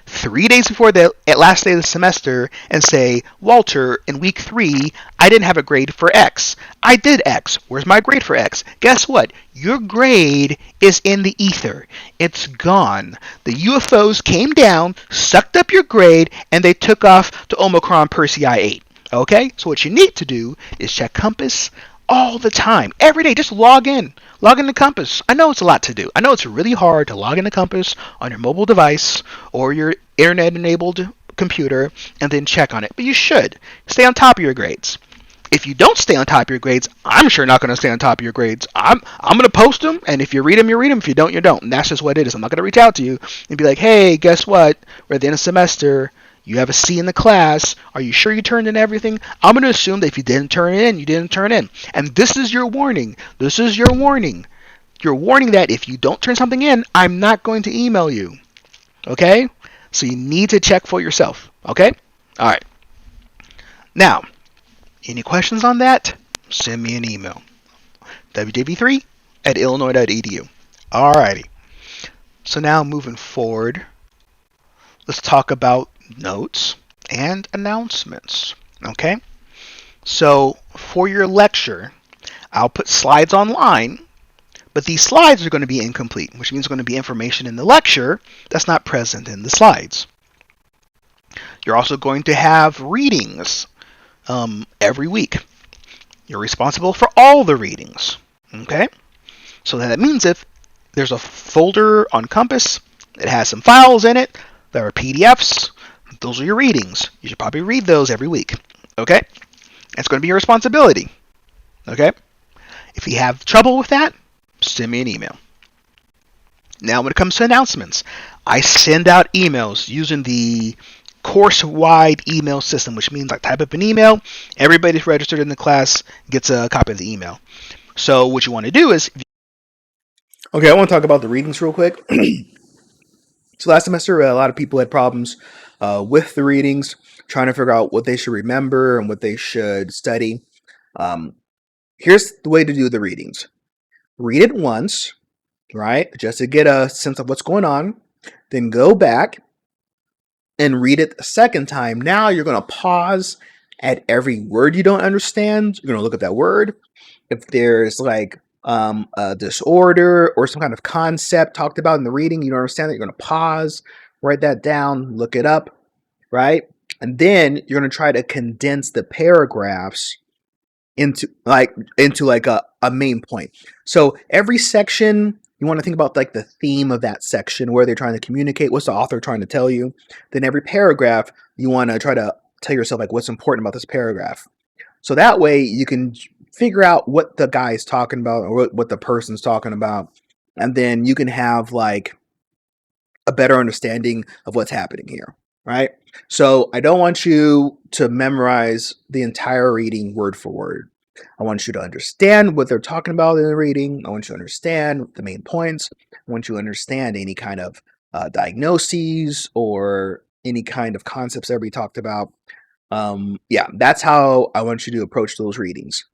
3 days before the last day of the semester and say, Walter, in week 3, I didn't have a grade for X. I did X. Where's my grade for X? Guess what? Your grade is in the ether. It's gone. The UFOs came down, sucked up your grade, and they took off to Omicron PSYC 8. Okay? So what you need to do is check compass all the time. Every day, just log in. Log into Compass. I know it's a lot to do. I know it's really hard to log into Compass on your mobile device or your internet-enabled computer and then check on it. But you should. Stay on top of your grades. If you don't stay on top of your grades, I'm sure not going to stay on top of your grades. I'm going to post them, and if you read them, you read them. If you don't, you don't. And that's just what it is. I'm not going to reach out to you and be like, hey, guess what? We're at the end of the semester. You have a C in the class. Are you sure you turned in everything? I'm going to assume that if you didn't turn it in, you didn't turn in. And this is your warning. This is your warning. You're warning that if you don't turn something in, I'm not going to email you. Okay? So you need to check for yourself. Okay? All right. Now, any questions on that? Send me an email. wjv3@illinois.edu. Alrighty. So now moving forward, let's talk about notes and announcements. Okay? So for your lecture, I'll put slides online, but these slides are going to be incomplete, which means there's going to be information in the lecture that's not present in the slides. You're also going to have readings every week. You're responsible for all the readings. Okay? So that means if there's a folder on Compass that has some files in it that are PDFs, those are your readings. You should probably read those every week. Okay? It's going to be your responsibility. Okay? If you have trouble with that, send me an email. Now, when it comes to announcements, I send out emails using the course-wide email system, which means I type up an email, everybody's registered in the class gets a copy of the email. So what you want to do is... Okay, I want to talk about the readings real quick. So last semester, a lot of people had problems with the readings, trying to figure out what they should remember and what they should study. Here's the way to do the readings. Read it once, right, just to get a sense of what's going on. Then go back and read it the second time. Now you're going to pause at every word you don't understand. You're going to look at that word. If there's like a disorder or some kind of concept talked about in the reading, you don't understand that, you're going to pause, write that down, look it up, right? And then you're going to try to condense the paragraphs into a main point. So every section, you want to think about like the theme of that section, where they're trying to communicate, what's the author trying to tell you. Then every paragraph, you want to try to tell yourself like what's important about this paragraph. So that way you can figure out what the guy's talking about or what the person's talking about. And then you can have like a better understanding of what's happening here, right? So I don't want you to memorize the entire reading word for word. I want you to understand what they're talking about in the reading. I want you to understand the main points. I want you to understand any kind of diagnoses or any kind of concepts that we talked about. Yeah, that's how I want you to approach those readings.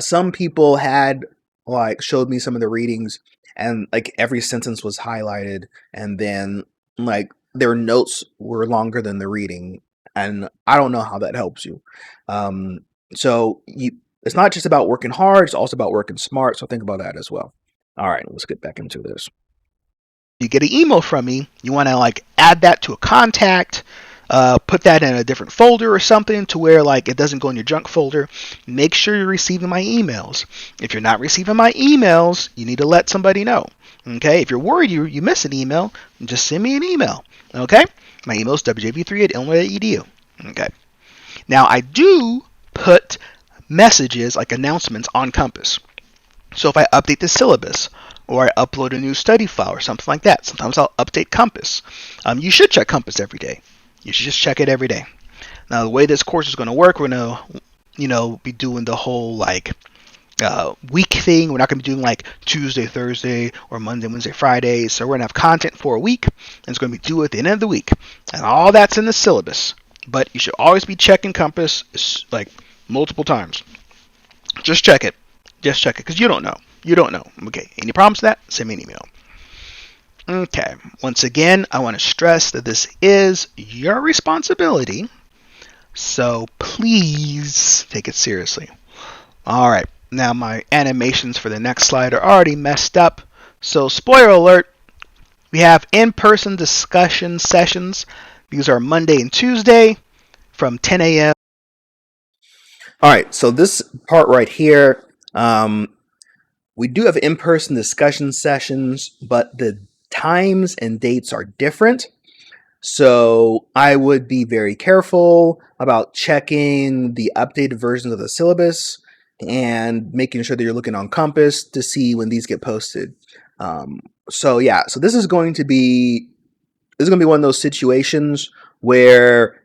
Some people had like showed me some of the readings, and like every sentence was highlighted, and then like their notes were longer than the reading, and I don't know how that helps you. So it's not just about working hard; it's also about working smart. So think about that as well. All right, let's get back into this. You get an email from me, you want to like add that to a contact, put that in a different folder or something to where like it doesn't go in your junk folder. Make sure you're receiving my emails. If you're not receiving my emails, you need to let somebody know. Okay, if you're worried you miss an email, just send me an email. Okay, my email is wjv3@illinois.edu. Okay, now I do put messages like announcements on Compass. So if I update the syllabus, or I upload a new study file or something like that, sometimes I'll update Compass. You should check Compass every day. You should just check it every day. Now, the way this course is going to work, we're going to, be doing the whole like week thing. We're not going to be doing like Tuesday, Thursday, or Monday, Wednesday, Friday. So we're going to have content for a week, and it's going to be due at the end of the week, and all that's in the syllabus. But you should always be checking Compass like multiple times. Just check it. Just check it, because you don't know. You don't know. Okay, any problems with that? Send me an email. Okay, once again, I want to stress that this is your responsibility, so please take it seriously. All right, now my animations for the next slide are already messed up, so spoiler alert, we have in-person discussion sessions. These are Monday and Tuesday from 10 a.m. All right, so this part right here, we do have in-person discussion sessions, but the times and dates are different. So I would be very careful about checking the updated versions of the syllabus and making sure that you're looking on Compass to see when these get posted. So this is going to be one of those situations where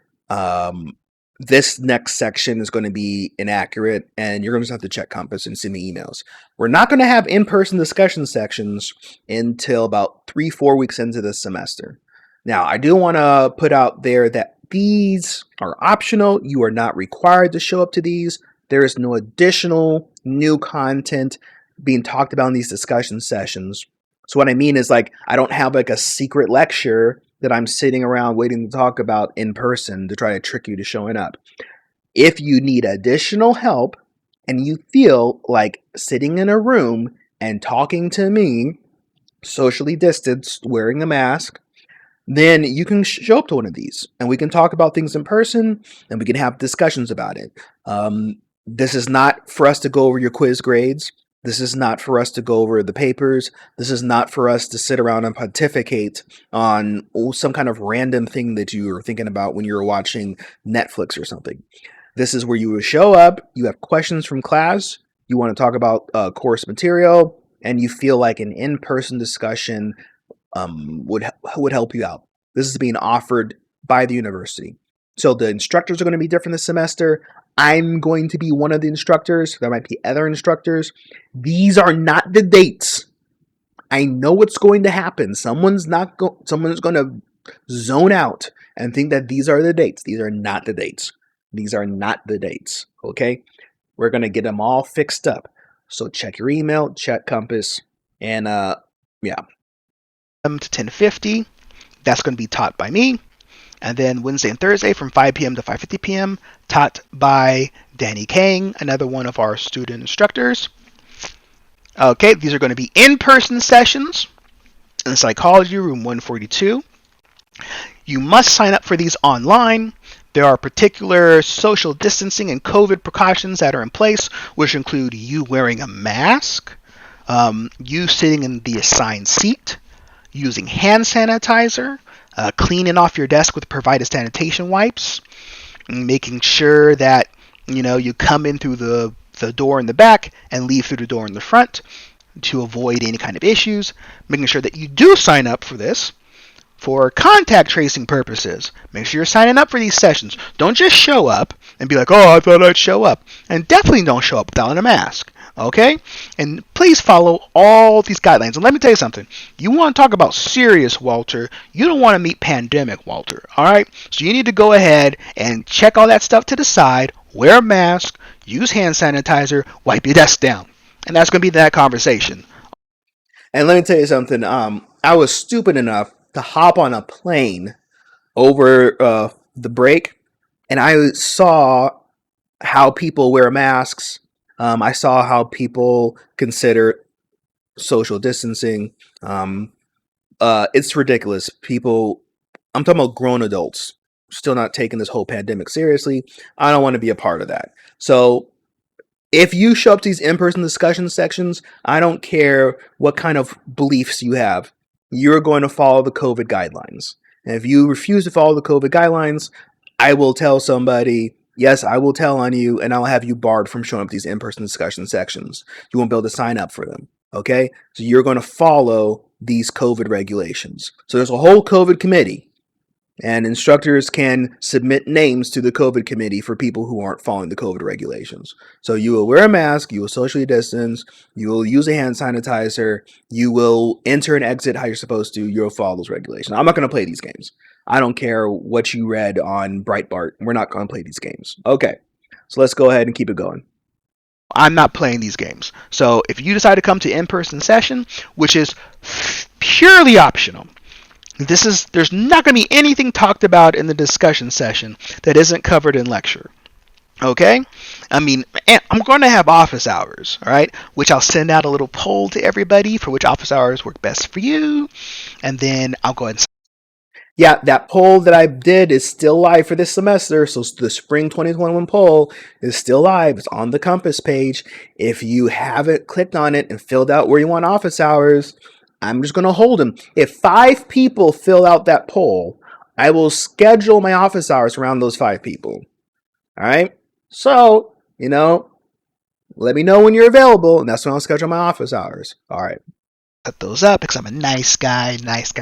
this next section is going to be inaccurate, and you're going to have to check Compass and send me emails. We're not going to have in-person discussion sections until about 3-4 weeks into this semester. Now, I do want to put out there that these are optional. You are not required to show up to these. There is no additional new content being talked about in these discussion sessions. So what I mean is, like, I don't have like a secret lecture that I'm sitting around waiting to talk about in person to try to trick you to showing up. If you need additional help and you feel like sitting in a room and talking to me, socially distanced, wearing a mask, then you can show up to one of these and we can talk about things in person and we can have discussions about it. This is not for us to go over your quiz grades. This is not for us to go over the papers. This is not for us to sit around and pontificate on some kind of random thing that you were thinking about when you were watching Netflix or something. This is where you would show up, you have questions from class, you want to talk about course material, and you feel like an in-person discussion would help you out. This is being offered by the university. So the instructors are going to be different this semester. I'm going to be one of the instructors. There might be other instructors. These are not the dates. I know what's going to happen. Someone's going to zone out and think that these are the dates. These are not the dates. These are not the dates. Okay? We're going to get them all fixed up. So check your email, check Compass, and yeah. To 10:50, that's going to be taught by me. And then Wednesday and Thursday from 5 p.m. to 5:50 p.m. taught by Danny Kang, another one of our student instructors. Okay, these are going to be in-person sessions in psychology, room 142. You must sign up for these online. There are particular social distancing and COVID precautions that are in place, which include you wearing a mask, you sitting in the assigned seat, using hand sanitizer, cleaning off your desk with provided sanitation wipes, making sure that you come in through the door in the back and leave through the door in the front to avoid any kind of issues, making sure that you do sign up for this for contact tracing purposes. Make sure you're signing up for these sessions. Don't just show up and be like, oh, I thought I'd show up. And definitely don't show up without a mask. Okay? And please follow all these guidelines. And let me tell you something. You want to talk about serious Walter. You don't want to meet pandemic Walter. Alright? So you need to go ahead and check all that stuff to the side. Wear a mask. Use hand sanitizer. Wipe your desk down. And that's going to be that conversation. And let me tell you something. I was stupid enough to hop on a plane over the break, and I saw how people wear masks. I saw how people consider social distancing. It's ridiculous. I'm talking about grown adults, still not taking this whole pandemic seriously. I don't want to be a part of that. So if you show up to these in-person discussion sections, I don't care what kind of beliefs you have. You're going to follow the COVID guidelines. And if you refuse to follow the COVID guidelines, I will tell somebody, yes, I will tell on you, and I'll have you barred from showing up to these in-person discussion sections. You won't be able to sign up for them. Okay? So you're going to follow these COVID regulations. So there's a whole COVID committee. And instructors can submit names to the COVID committee for people who aren't following the COVID regulations. So you will wear a mask, you will socially distance, you will use a hand sanitizer, you will enter and exit how you're supposed to, you'll follow those regulations. I'm not going to play these games. I don't care what you read on Breitbart. We're not going to play these games. Okay, so let's go ahead and keep it going. I'm not playing these games. So if you decide to come to in-person session, which is purely optional, there's not going to be anything talked about in the discussion session that isn't covered in lecture. Okay? I mean, I'm going to have office hours, all right? Which I'll send out a little poll to everybody for which office hours work best for you. And then I'll go ahead and... Yeah, that poll that I did is still live for this semester. So the spring 2021 poll is still live. It's on the Compass page. If you haven't clicked on it and filled out where you want office hours, I'm just going to hold them. If 5 people fill out that poll, I will schedule my office hours around those 5 people. All right? So, let me know when you're available, and that's when I'll schedule my office hours. All right. Cut those up because I'm a nice guy,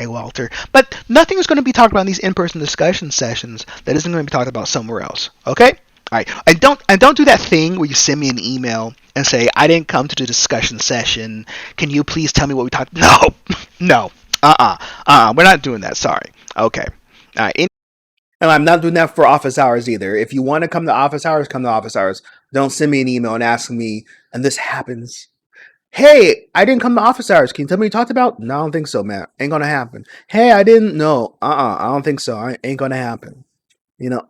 Walter. But nothing is going to be talked about in these in-person discussion sessions that isn't going to be talked about somewhere else. Okay? All right. And don't do that thing where you send me an email and say, I didn't come to the discussion session. Can you please tell me what we talked about? No. We're not doing that. Sorry. Okay. All right. And I'm not doing that for office hours either. If you want to come to office hours, come to office hours. Don't send me an email and ask me, and this happens. Hey, I didn't come to office hours. Can you tell me what you talked about? No, I don't think so, man. Ain't gonna happen. Hey, I didn't know. I don't think so. I ain't gonna happen.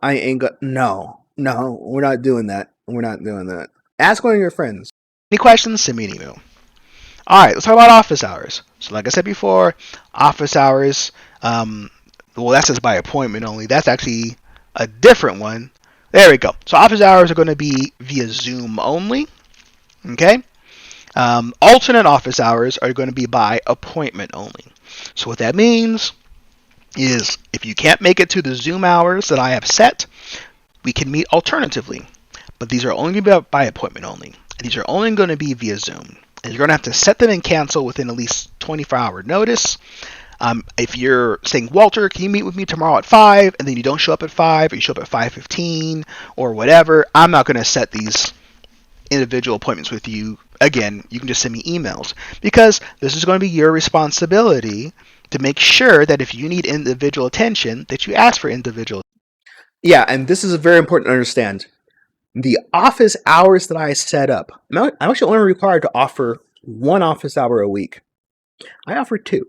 I ain't gonna. No, we're not doing that. We're not doing that. Ask one of your friends. Any questions? Send me an email. All right, let's talk about office hours. So, like I said before, office hours. Well, that says by appointment only. That's actually a different one. There we go. So, office hours are going to be via Zoom only. Okay. Alternate office hours are going to be by appointment only. So, what that means is if you can't make it to the Zoom hours that I have set, we can meet alternatively. But these are only going to be by appointment only. And these are only going to be via Zoom. And you're going to have to set them and cancel within at least 24-hour notice. If you're saying, Walter, can you meet with me tomorrow at 5, and then you don't show up at 5, or you show up at 5:15, or whatever, I'm not going to set these individual appointments with you. Again, you can just send me emails, because this is going to be your responsibility to make sure that if you need individual attention, that you ask for individual. Yeah, and this is very important to understand. The office hours that I set up, I'm actually only required to offer 1 office hour a week. I offer 2.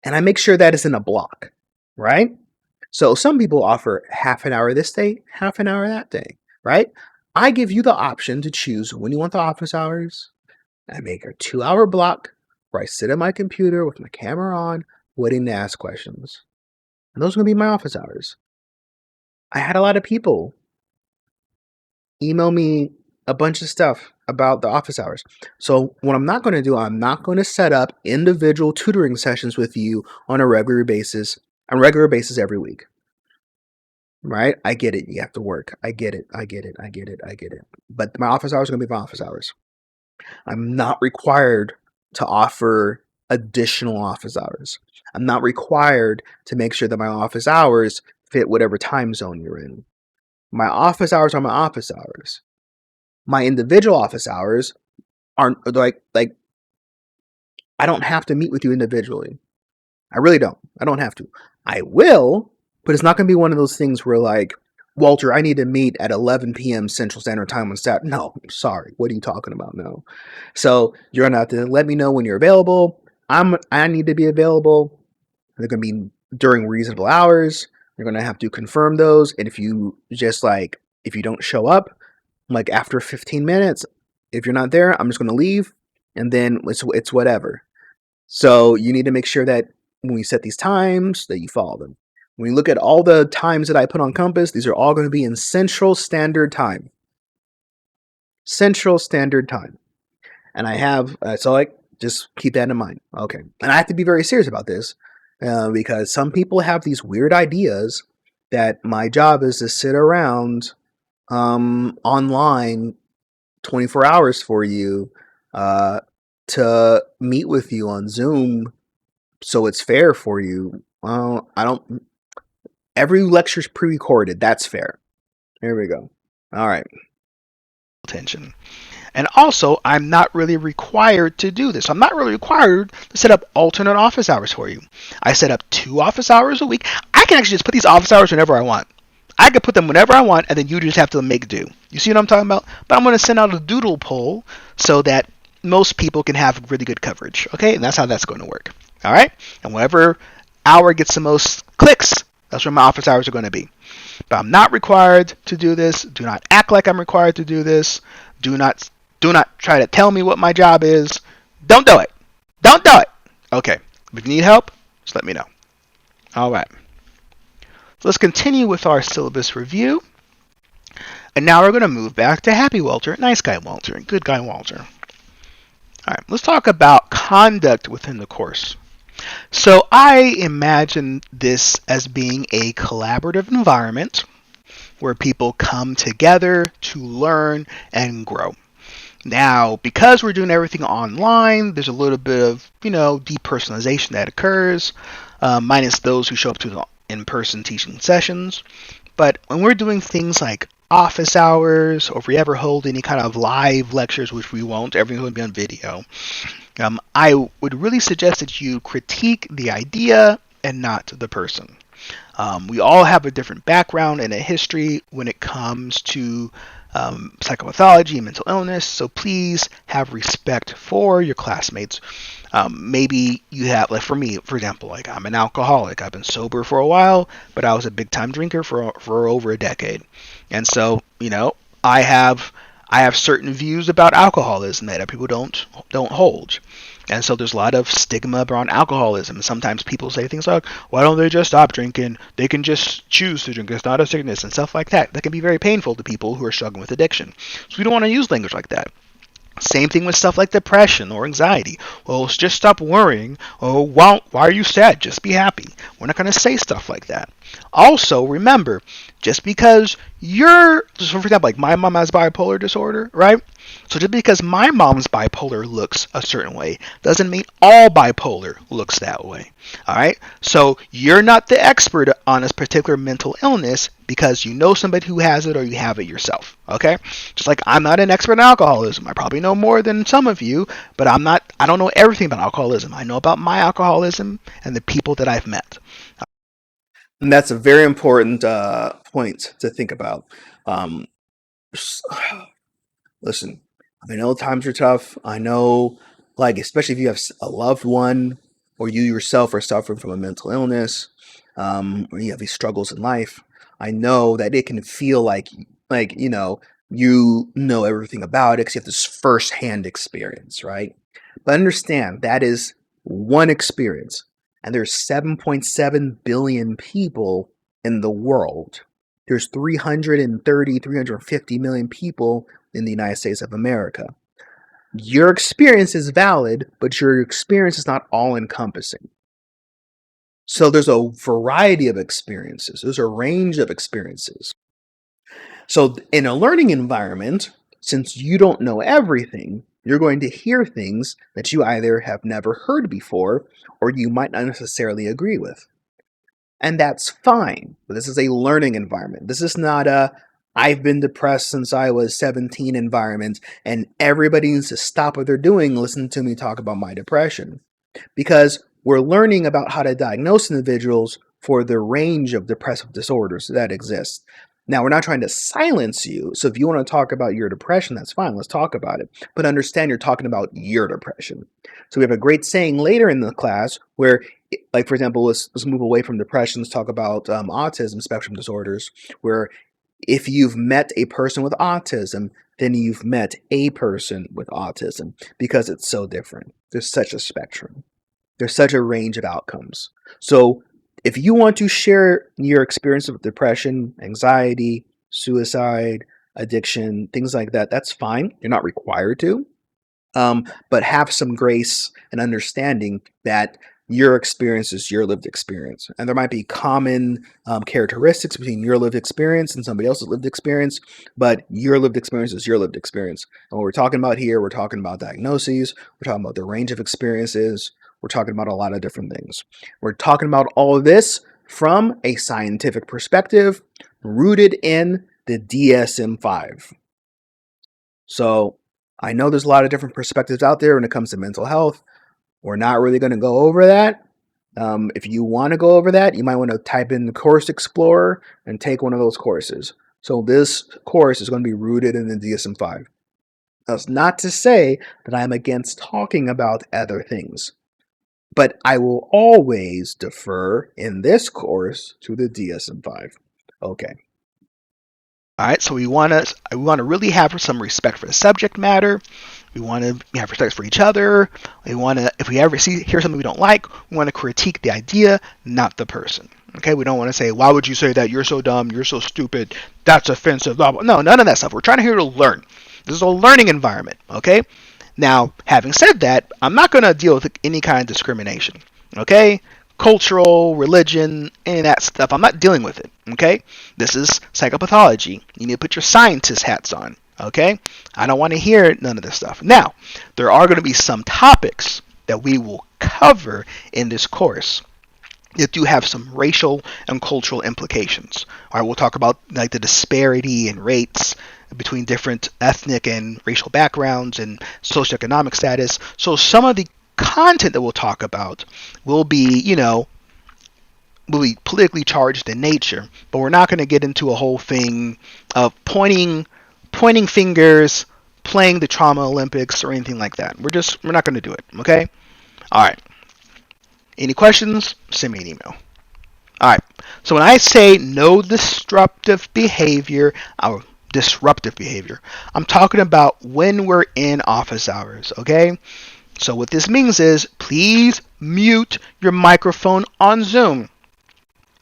And I make sure that is in a block, right? So some people offer half an hour this day, half an hour that day, right? I give you the option to choose when you want the office hours. I make a 2-hour block where I sit at my computer with my camera on, waiting to ask questions. And those are going to be my office hours. I had a lot of people email me a bunch of stuff about the office hours. So what I'm not going to do, I'm not going to set up individual tutoring sessions with you on a regular basis every week. Right? I get it. You have to work. I get it. But my office hours are going to be my office hours. I'm not required to offer additional office hours. I'm not required to make sure that my office hours fit whatever time zone you're in. My office hours are my office hours. My individual office hours aren't like I don't have to meet with you individually. I really don't. I don't have to. I will, but it's not going to be one of those things where like, Walter, I need to meet at 11 p.m. Central Standard Time on Saturday. No, sorry. What are you talking about? No. So you're going to have to let me know when you're available. I need to be available. They're going to be during reasonable hours. You're going to have to confirm those. And if you don't show up, like after 15 minutes, if you're not there, I'm just going to leave, and then it's whatever. So you need to make sure that when we set these times, that you follow them. When you look at all the times that I put on Compass, these are all going to be in Central Standard Time. Central Standard Time. And I have, just keep that in mind. Okay. And I have to be very serious about this because some people have these weird ideas that my job is to sit around online 24 hours for you to meet with you on Zoom so it's fair for you. Every lecture's pre-recorded. That's fair. There we go. All right. Attention. And also, I'm not really required to do this. I'm not really required to set up alternate office hours for you. I set up 2 office hours a week. I can actually just put these office hours whenever I want. I can put them whenever I want, and then you just have to make do. You see what I'm talking about? But I'm going to send out a doodle poll so that most people can have really good coverage. Okay? And that's how that's going to work. All right? And whatever hour gets the most clicks, that's where my office hours are going to be. But I'm not required to do this. Do not act like I'm required to do this. Do not try to tell me what my job is. Don't do it. Don't do it. Okay. If you need help, just let me know. All right. So let's continue with our syllabus review. And now we're going to move back to Happy Walter, Nice Guy Walter, and Good Guy Walter. All right. Let's talk about conduct within the course. So I imagine this as being a collaborative environment where people come together to learn and grow. Now, because we're doing everything online, there's a little bit of, depersonalization that occurs, minus those who show up to the in-person teaching sessions. But when we're doing things like office hours, or if we ever hold any kind of live lectures, which we won't, everything will be on video, I would really suggest that you critique the idea and not the person. We all have a different background and a history when it comes to psychopathology and mental illness, so please have respect for your classmates. Maybe you have, like for me, for example, like I'm an alcoholic. I've been sober for a while, but I was a big time drinker for over a decade. And so, I have certain views about alcoholism that other people don't hold. And so there's a lot of stigma around alcoholism. Sometimes people say things like, why don't they just stop drinking? They can just choose to drink. It's not a sickness and stuff like that. That can be very painful to people who are struggling with addiction. So we don't want to use language like that. Same thing with stuff like depression or anxiety. Well, just stop worrying. Oh, why are you sad? Just be happy. We're not going to say stuff like that. Also, remember, just because for example, like my mom has bipolar disorder, right? So just because my mom's bipolar looks a certain way doesn't mean all bipolar looks that way. All right? So you're not the expert on this particular mental illness because you know somebody who has it or you have it yourself. Okay? Just like I'm not an expert in alcoholism. I probably know more than some of you, but I don't know everything about alcoholism. I know about my alcoholism and the people that I've met. And that's a very important point to think about. Listen, I know times are tough. I know, like, especially if you have a loved one or you yourself are suffering from a mental illness, or you have these struggles in life. I know that it can feel like you know everything about it because you have this firsthand experience, right? But understand that is one experience, and there's 7.7 billion people in the world. There's 350 million people in the United States of America. Your experience is valid, but your experience is not all-encompassing. So there's a variety of experiences. There's a range of experiences. So in a learning environment, since you don't know everything, you're going to hear things that you either have never heard before or you might not necessarily agree with. And that's fine. But this is a learning environment. This is not a I've been depressed since I was 17 environment and everybody needs to stop what they're doing and listen to me talk about my depression. Because we're learning about how to diagnose individuals for the range of depressive disorders that exist. Now, we're not trying to silence you. So if you want to talk about your depression, that's fine. Let's talk about it. But understand you're talking about your depression. So we have a great saying later in the class where, like, for example, let's move away from depression. Let's talk about autism spectrum disorders, where if you've met a person with autism, then you've met a person with autism because it's so different. There's such a spectrum. There's such a range of outcomes. So if you want to share your experience with depression, anxiety, suicide, addiction, things like that, that's fine. You're not required to. But have some grace and understanding that your experience is your lived experience. And there might be common characteristics between your lived experience and somebody else's lived experience, but your lived experience is your lived experience. And what we're talking about here, we're talking about diagnoses, we're talking about the range of experiences, we're talking about a lot of different things. We're talking about all of this from a scientific perspective, rooted in the DSM-5. So I know there's a lot of different perspectives out there when it comes to mental health. We're not really going to go over that. If you want to go over that, you might want to type in the Course Explorer and take one of those courses. So this course is going to be rooted in the DSM-5. That's not to say that I'm against talking about other things, but I will always defer in this course to the DSM-5. Okay. All right, so we want to really have some respect for the subject matter. We want to have respect for each other. We want to, if we ever hear something we don't like, we want to critique the idea, not the person. Okay, we don't want to say, why would you say that? You're so dumb. You're so stupid. That's offensive. Blah, blah. No, none of that stuff. We're trying to learn. This is a learning environment. Okay. Now, having said that, I'm not going to deal with any kind of discrimination. Okay. Cultural, religion, any of that stuff. I'm not dealing with it, okay? This is psychopathology. You need to put your scientist hats on, okay? I don't want to hear none of this stuff. Now, there are going to be some topics that we will cover in this course it do have some racial and cultural implications. All right, we'll talk about like the disparity in rates between different ethnic and racial backgrounds and socioeconomic status. So some of the content that we'll talk about will be, will be politically charged in nature, but we're not going to get into a whole thing of pointing fingers, playing the trauma Olympics or anything like that. We're not going to do it. Okay. All right. Any questions? Send me an email. All right. So when I say no disruptive behavior, I'm talking about when we're in office hours. Okay. So what this means is please mute your microphone on Zoom.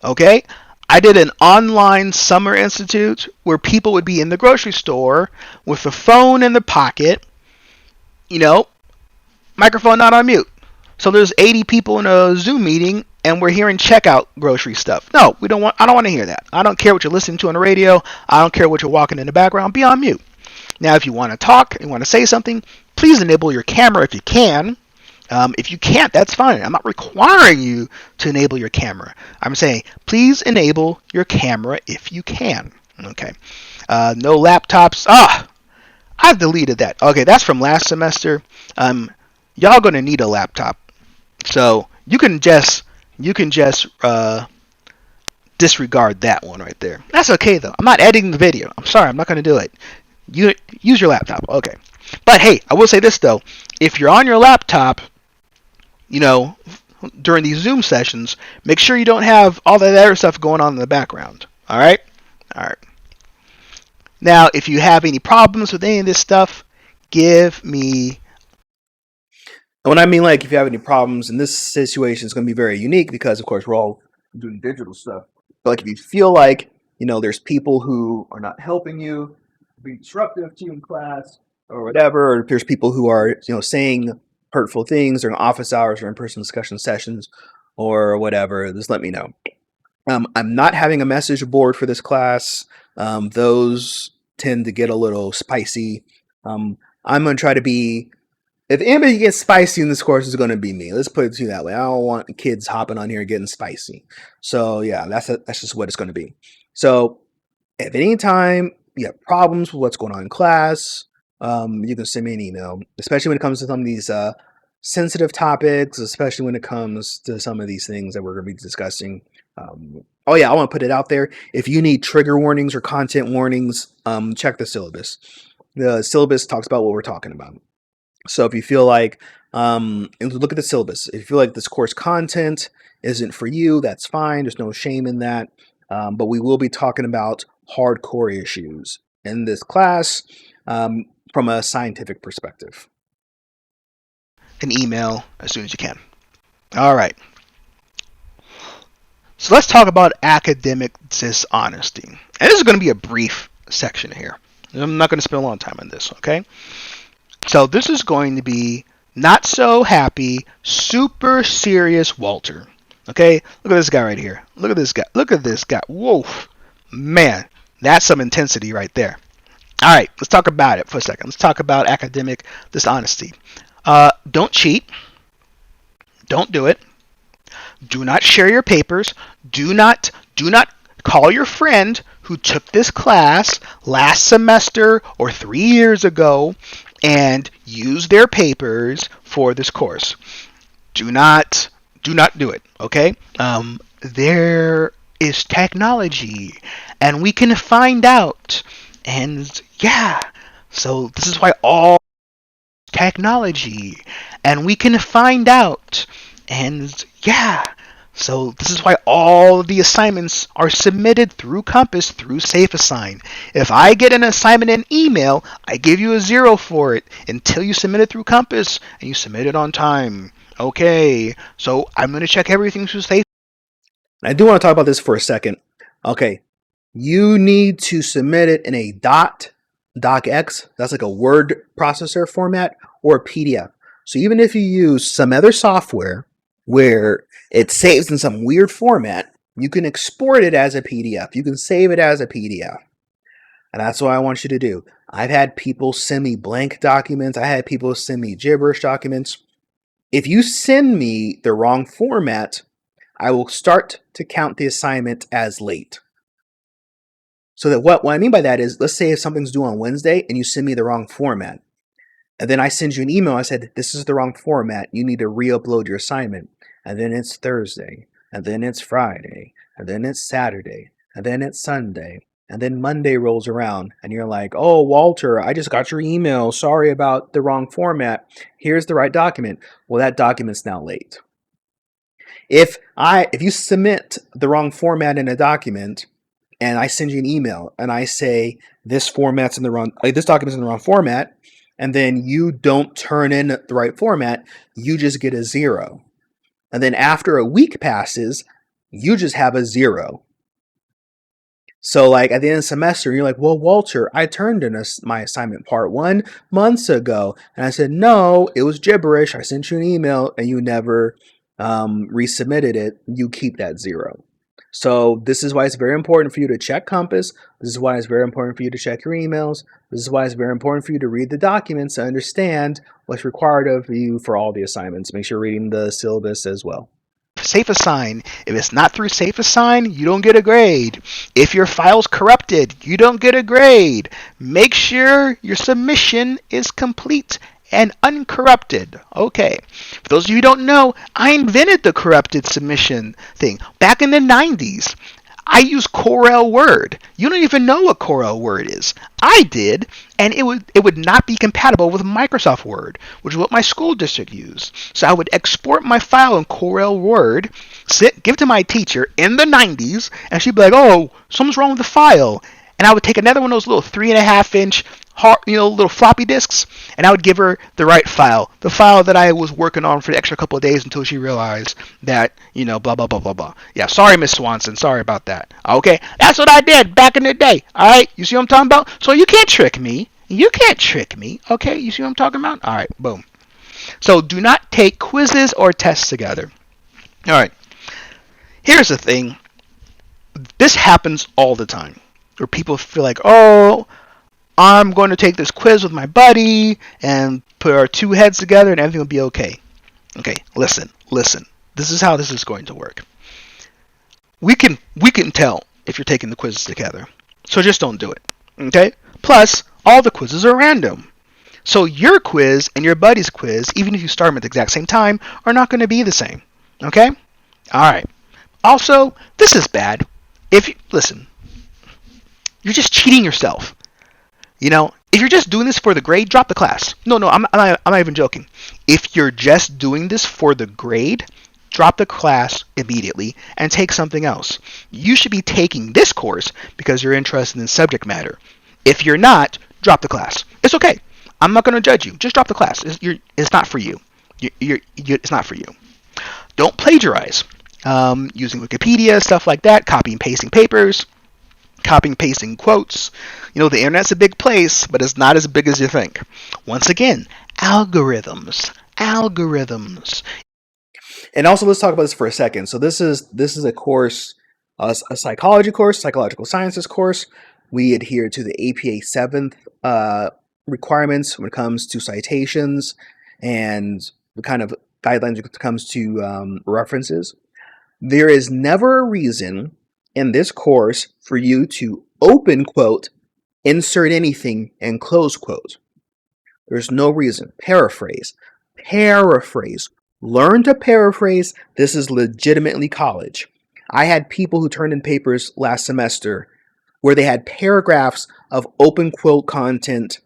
Okay? I did an online summer institute where people would be in the grocery store with a phone in their pocket, microphone not on mute. So there's 80 people in a Zoom meeting and we're hearing checkout grocery stuff. No, I don't want to hear that. I don't care what you're listening to on the radio. I don't care what you're walking in the background. Be on mute. Now, if you want to talk, you want to say something, please enable your camera if you can. If you can't, that's fine. I'm not requiring you to enable your camera. I'm saying, please enable your camera if you can. Okay. No laptops. I've deleted that. Okay, that's from last semester. Y'all gonna need a laptop, so you can just disregard that one right there. That's okay though. I'm not editing the video. I'm sorry. I'm not gonna do it. You use your laptop. Okay. But hey, I will say this though. If you're on your laptop, during these Zoom sessions, make sure you don't have all that other stuff going on in the background. All right? All right. Now, if you have any problems with any of this stuff, give me. And when I mean, like, if you have any problems, in this situation, it's going to be very unique because, of course, we're all doing digital stuff. But, like, if you feel like, there's people who are not helping you, being disruptive to you in class or whatever, or if there's people who are, saying hurtful things during office hours or in-person discussion sessions or whatever, just let me know. I'm not having a message board for this class. Those tend to get a little spicy. I'm going to try to be, if anybody gets spicy in this course, it's going to be me. Let's put it to you that way. I don't want kids hopping on here and getting spicy. So yeah, that's just what it's going to be. So if at any time you have problems with what's going on in class, you can send me an email, especially when it comes to some of these sensitive topics, especially when it comes to some of these things that we're going to be discussing. I want to put it out there. If you need trigger warnings or content warnings, check the syllabus. The syllabus talks about what we're talking about. So if you feel like, and look at the syllabus. If you feel like this course content isn't for you, that's fine. There's no shame in that. But we will be talking about hardcore issues in this class from a scientific perspective. An email as soon as you can. All right. So let's talk about academic dishonesty. And this is going to be a brief section here. I'm not going to spend a long time on this, okay? So this is going to be not so happy, super serious Walter. Okay? Look at this guy right here. Look at this guy. Look at this guy. Whoa. Man, that's some intensity right there. All right, let's talk about it for a second. Let's talk about academic dishonesty. Don't cheat. Don't do it. Do not share your papers. Do not call your friend who took this class last semester or 3 years ago and use their papers for this course. Do not do it, okay? There is technology and we can find out. And yeah, so this is why all technology and we can find out. And yeah, so this is why all of the assignments are submitted through Compass through SafeAssign. If I get an assignment in email, I give you a 0 for it until you submit it through Compass and you submit it on time. Okay, so I'm going to check everything through SafeAssign. I do want to talk about this for a second. Okay, you need to submit it in a docx, that's like a word processor format, or a PDF. So even if you use some other software where it saves in some weird format, you can export it as a PDF. You can save it as a PDF. And that's what I want you to do. I've had people send me blank documents. I had people send me gibberish documents. If you send me the wrong format, I will start to count the assignment as late. So that what I mean by that is, let's say if something's due on Wednesday and you send me the wrong format, and then I send you an email, I said, this is the wrong format, you need to re-upload your assignment. And then it's Thursday, and then it's Friday, and then it's Saturday, and then it's Sunday, and then Monday rolls around, and you're like, oh, Walter, I just got your email, sorry about the wrong format, here's the right document. Well, that document's now late. If you submit the wrong format in a document, and I send you an email and I say this document's in the wrong format, and then you don't turn in the right format, you just get a 0. And then after a week passes, you just have a 0. So like at the end of the semester, you're like, well, Walter, I turned in my assignment part 1 months ago. And I said, no, it was gibberish. I sent you an email and you never resubmitted it. You keep that 0. So this is why it's very important for you to check Compass. This is why it's very important for you to check your emails. This is why it's very important for you to read the documents to understand what's required of you for all the assignments. Make sure you're reading the syllabus as well. Safe Assign. If it's not through Safe Assign, you don't get a grade. If your file's corrupted, you don't get a grade. Make sure your submission is complete and uncorrupted. Okay. For those of you who don't know, I invented the corrupted submission thing back in the 90s. I use Corel Word. You don't even know what Corel Word is. I did, and it would not be compatible with Microsoft Word, which is what my school district used. So I would export my file in Corel Word, give it to my teacher in the 90s, and she'd be like, oh, something's wrong with the file. And I would take another one of those little 3.5-inch little floppy disks, and I would give her the right file, the file that I was working on for the extra couple of days until she realized that, blah, blah, blah, blah, blah. Yeah, sorry, Miss Swanson, sorry about that. Okay, that's what I did back in the day, all right? You see what I'm talking about? So you can't trick me. You can't trick me, okay? You see what I'm talking about? All right, boom. So do not take quizzes or tests together. All right, here's the thing. This happens all the time, where people feel like, oh, I'm going to take this quiz with my buddy and put our two heads together and everything will be okay. Okay, listen. This is how this is going to work. We can tell if you're taking the quizzes together. So just don't do it. Okay? Plus, all the quizzes are random. So your quiz and your buddy's quiz, even if you start them at the exact same time, are not going to be the same. Okay? Alright. Also, this is bad. Listen, you're just cheating yourself. If you're just doing this for the grade, drop the class. No, I'm not even joking. If you're just doing this for the grade, drop the class immediately and take something else. You should be taking this course because you're interested in subject matter. If you're not, drop the class. It's okay. I'm not going to judge you. Just drop the class. It's not for you. It's not for you. Don't plagiarize. Using Wikipedia, stuff like that, copy and pasting papers. Copying, pasting quotes. The internet's a big place, but it's not as big as you think. Once again, algorithms. And also, let's talk about this for a second. So this is a course, a psychology course, psychological sciences course. We adhere to the APA 7th requirements when it comes to citations and the kind of guidelines when it comes to references. There is never a reason in this course for you to open quote, insert anything, and close quote. There's no reason. Paraphrase. Learn to paraphrase. This is legitimately college. I had people who turned in papers last semester where they had paragraphs of open quote content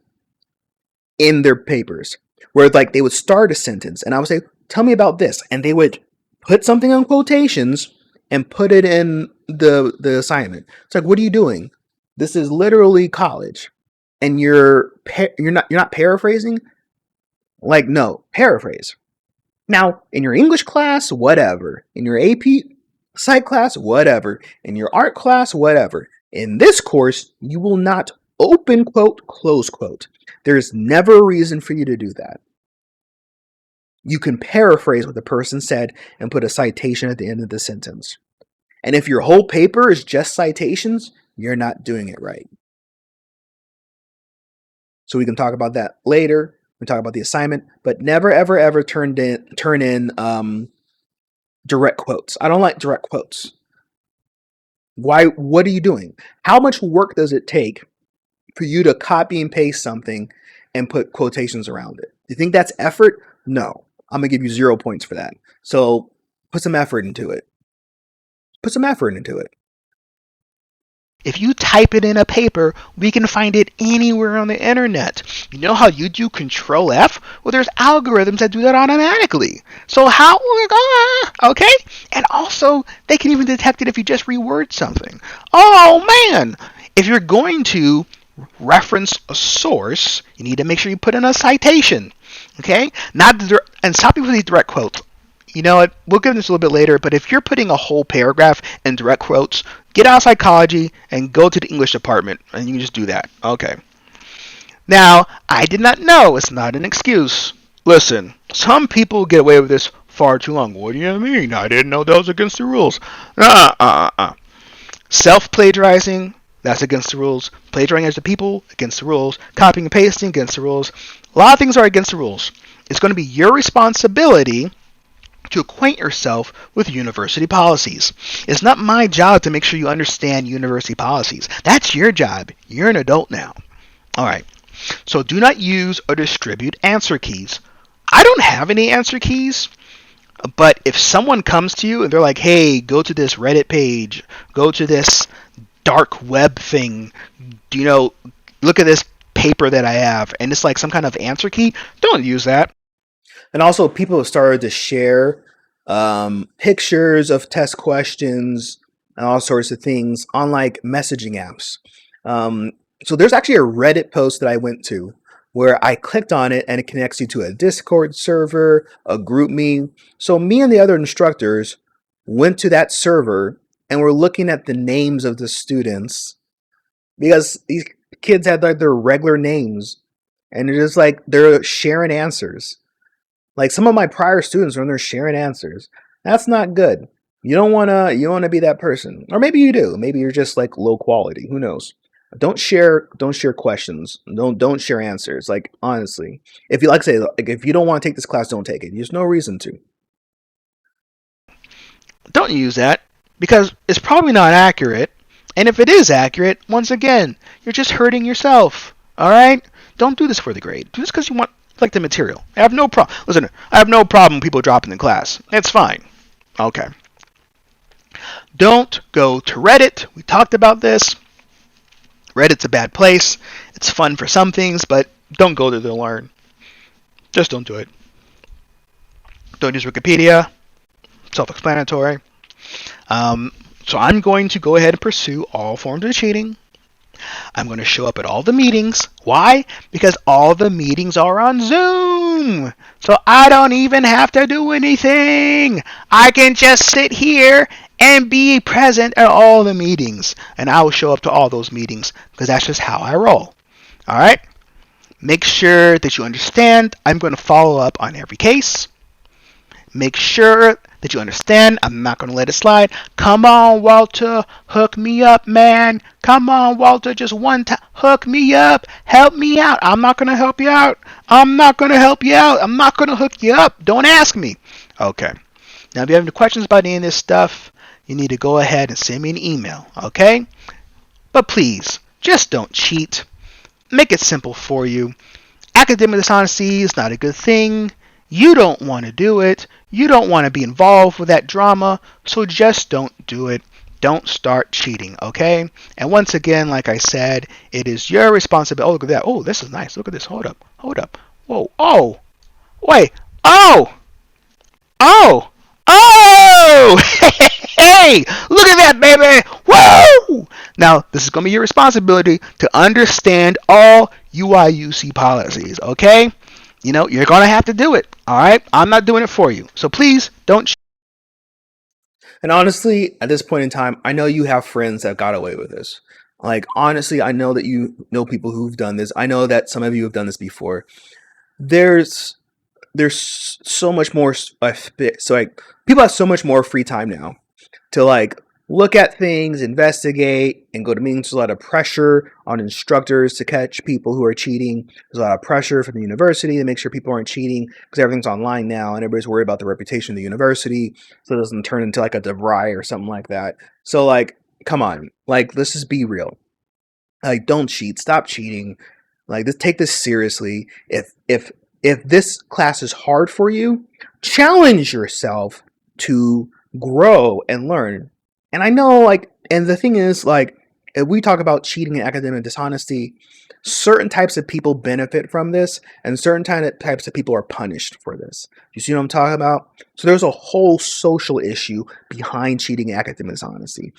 in their papers, where like they would start a sentence and I would say, tell me about this. And they would put something on quotations and put it in the assignment. It's like, what are you doing? This is literally college, and you're not paraphrasing. Like, no, paraphrase. Now, in your English class, whatever. In your AP Psych class, whatever. In your art class, whatever. In this course, you will not open quote, close quote. There's never a reason for you to do that. You can paraphrase what the person said and put a citation at the end of the sentence. And if your whole paper is just citations, you're not doing it right. So we can talk about that later. We talk about the assignment, but never, ever, ever turn in direct quotes. I don't like direct quotes. Why? What are you doing? How much work does it take for you to copy and paste something and put quotations around it? You think that's effort? No. I'm going to give you 0 points for that. So put some effort into it. Put some effort into it. If you type it in a paper, we can find it anywhere on the internet. You know how you do Control F? Well, there's algorithms that do that automatically. So how, okay? And also, they can even detect it if you just reword something. Oh man! If you're going to reference a source, you need to make sure you put in a citation. Okay? And stop people with these direct quotes. You know what? We'll get into this a little bit later, but if you're putting a whole paragraph in direct quotes, get out of psychology and go to the English department, and you can just do that. Okay. Now, I did not know. It's not an excuse. Listen, some people get away with this far too long. What do you mean? I didn't know that was against the rules. Self-plagiarizing, that's against the rules. Plagiarizing as the people, against the rules. Copying and pasting, against the rules. A lot of things are against the rules. It's going to be your responsibility to acquaint yourself with university policies. It's not my job to make sure you understand university policies. That's your job. You're an adult now. All right. So do not use or distribute answer keys. I don't have any answer keys, but if someone comes to you and they're like, hey, go to this Reddit page, go to this dark web thing, look at this paper that I have, and it's like some kind of answer key, don't use that. And also, people have started to share pictures of test questions and all sorts of things on like messaging apps. So there's actually a Reddit post that I went to where I clicked on it and it connects you to a Discord server, a GroupMe. So me and the other instructors went to that server and we're looking at the names of the students because these kids had like their regular names and it's just like they're sharing answers. Like some of my prior students when they're sharing answers. That's not good. You don't wanna be that person. Or maybe you do. Maybe you're just like low quality. Who knows? Don't share questions. Don't share answers. Like honestly. If you like say like if you don't want to take this class, don't take it. There's no reason to. Don't use that because it's probably not accurate. And if it is accurate, once again, you're just hurting yourself. All right? Don't do this for the grade. Do this because you want like the material. I have no problem. Listen, I have no problem people dropping in class. It's fine. Okay. Don't go to Reddit. We talked about this. Reddit's a bad place. It's fun for some things, but don't go there to learn. Just don't do it. Don't use Wikipedia. Self-explanatory. So I'm going to go ahead and pursue all forms of cheating. I'm going to show up at all the meetings. Why? Because all the meetings are on Zoom. So I don't even have to do anything. I can just sit here and be present at all the meetings. And I will show up to all those meetings because that's just how I roll. All right? Make sure that you understand I'm going to follow up on every case. Make sure that you understand I'm not going to let it slide. Come on, Walter. Hook me up, man. Come on, Walter. Just one time. Hook me up. Help me out. I'm not going to help you out. I'm not going to help you out. I'm not going to hook you up. Don't ask me. Okay. Now, if you have any questions about any of this stuff, you need to go ahead and send me an email. Okay? But please, just don't cheat. Make it simple for you. Academic dishonesty is not a good thing. You don't want to do it. You don't want to be involved with that drama, so just don't do it. Don't start cheating, okay? And once again, like I said, it is your responsibility. Oh, look at that. Oh, this is nice. Look at this. Hold up. Whoa. Oh. Wait. Oh. Hey, look at that, baby. Woo! Now, this is going to be your responsibility to understand all UIUC policies, okay? You're going to have to do it, all right? I'm not doing it for you. So please don't. And honestly, at this point in time, I know you have friends that got away with this. Like, honestly, I know that you know people who've done this. I know that some of you have done this before. There's so much more, so like people have so much more free time now to like look at things, investigate, and go to meetings. There's a lot of pressure on instructors to catch people who are cheating. There's a lot of pressure from the university to make sure people aren't cheating because everything's online now and everybody's worried about the reputation of the university so it doesn't turn into like a DeVry or something like that. So like, come on, like let's just be real. Like, don't cheat. Stop cheating. Like, take this seriously. If this class is hard for you, challenge yourself to grow and learn. And I know, like, and the thing is, like, if we talk about cheating and academic dishonesty, certain types of people benefit from this, and certain types of people are punished for this. You see what I'm talking about? So there's a whole social issue behind cheating and academic dishonesty.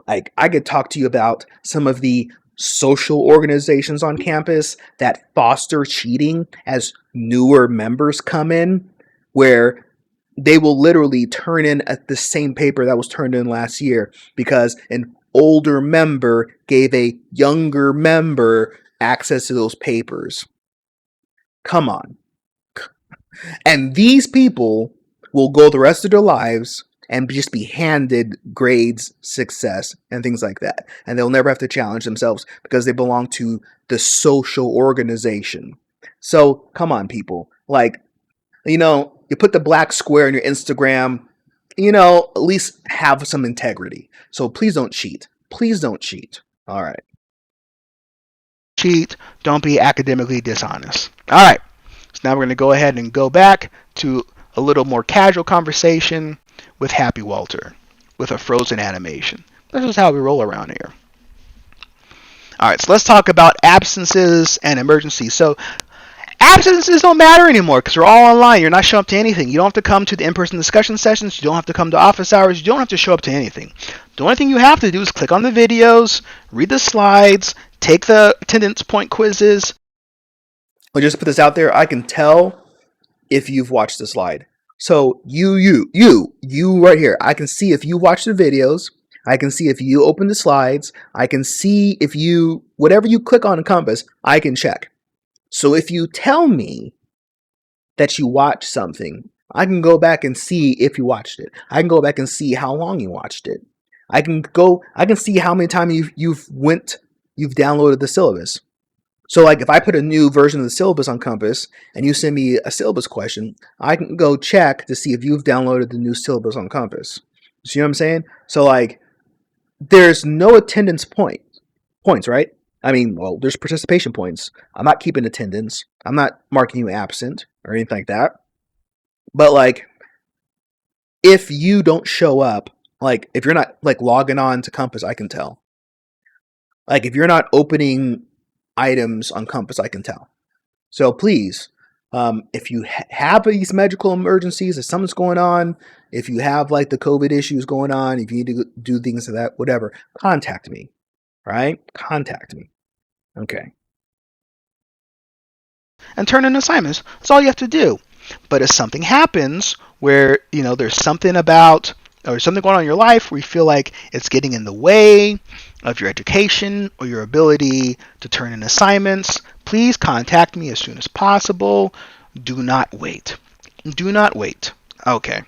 Like, I could talk to you about some of the social organizations on campus that foster cheating as newer members come in, where they will literally turn in at the same paper that was turned in last year because an older member gave a younger member access to those papers. Come on. And these people will go the rest of their lives and just be handed grades, success, and things like that. And they'll never have to challenge themselves because they belong to the social organization. So, come on, people. Like, you know, you put the black square in your Instagram, you know, at least have some integrity. So please don't cheat. Please don't cheat. All right. Cheat. Don't be academically dishonest. All right. So now we're going to go ahead and go back to a little more casual conversation with Happy Walter with a frozen animation. This is how we roll around here. All right, so let's talk about absences and emergencies. So absences don't matter anymore because they're all online. You're not showing up to anything. You don't have to come to the in-person discussion sessions. You don't have to come to office hours. You don't have to show up to anything. The only thing you have to do is click on the videos, read the slides, take the attendance point quizzes. I'll just put this out there. I can tell if you've watched the slide. So you right here. I can see if you watch the videos. I can see if you open the slides. I can see if you, whatever you click on in Compass, I can check. So if you tell me that you watched something, I can go back and see if you watched it. I can go back and see how long you watched it. I can see how many times you've downloaded the syllabus. So like if I put a new version of the syllabus on Compass and you send me a syllabus question, I can go check to see if you've downloaded the new syllabus on Compass. You see what I'm saying? So like there's no attendance points, right? I mean, well, there's participation points. I'm not keeping attendance. I'm not marking you absent or anything like that. But like if you don't show up, like if you're not like logging on to Compass, I can tell. Like if you're not opening items on Compass, I can tell. So please, if you have these medical emergencies, if something's going on, if you have like the COVID issues going on, if you need to do things like that, whatever, contact me, right? Contact me. Okay. And turn in assignments. That's all you have to do. But if something happens where, you know, there's something about or something going on in your life where you feel like it's getting in the way of your education or your ability to turn in assignments, please contact me as soon as possible. Do not wait. Do not wait. Okay.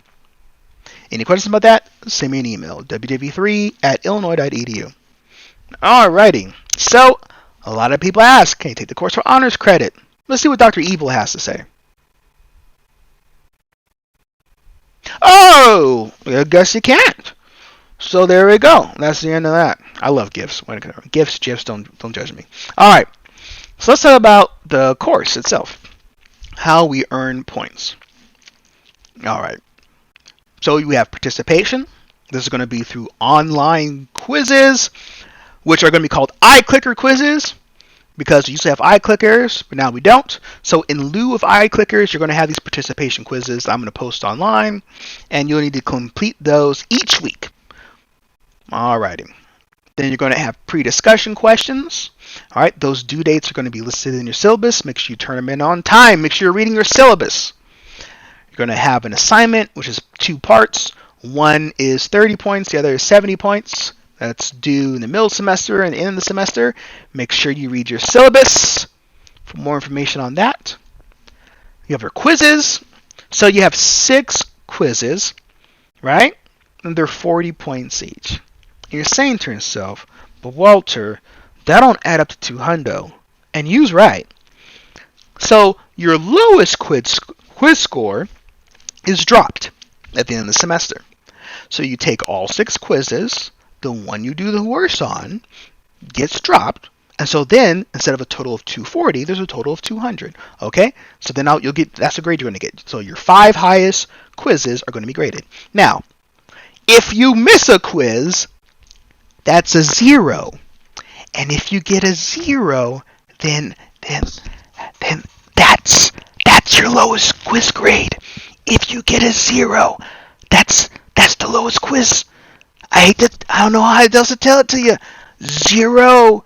Any questions about that? Send me an email, ww3@illinois.edu. Alrighty. So, a lot of people ask, can you take the course for honors credit? Let's see what Dr. Evil has to say. Oh, I guess you can't. So there we go. That's the end of that. I love GIFs. GIFs, don't judge me. All right. So let's talk about the course itself. How we earn points. All right. So we have participation. This is going to be through online quizzes, which are going to be called iClicker quizzes, because we used to have iClickers, but now we don't. So in lieu of iClickers, you're going to have these participation quizzes I'm going to post online, and you'll need to complete those each week. Alrighty. Then you're going to have pre-discussion questions. All right, those due dates are going to be listed in your syllabus. Make sure you turn them in on time. Make sure you're reading your syllabus. You're going to have an assignment, which is 2 parts. One is 30 points, the other is 70 points. That's due in the middle semester and the end of the semester. Make sure you read your syllabus for more information on that. You have your quizzes. So you have 6 quizzes, right? And they're 40 points each. And you're saying to yourself, but Walter, that don't add up to 200. And you's right. So your lowest quiz score is dropped at the end of the semester. So you take all 6 quizzes, the one you do the worst on gets dropped, and so then instead of a total of 240, there's a total of 200. Okay, so then you'll get, that's the grade you're going to get. So your 5 highest quizzes are going to be graded. Now, if you miss a quiz, that's a 0, and if you get a 0, then that's your lowest quiz grade. If you get a 0, that's the lowest quiz. I don't know how else to tell it to you. 0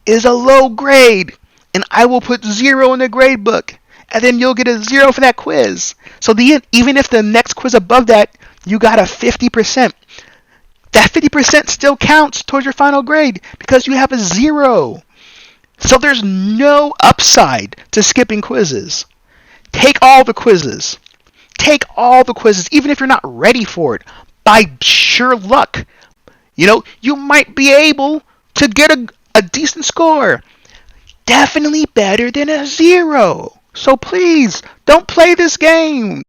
is a low grade, and I will put 0 in the grade book, and then you'll get a 0 for that quiz. So even if the next quiz above that, you got a 50%, that 50% still counts towards your final grade because you have a 0. So there's no upside to skipping quizzes. Take all the quizzes. Take all the quizzes, even if you're not ready for it. By sheer luck, you might be able to get a decent score. Definitely better than a 0. So please, don't play this game.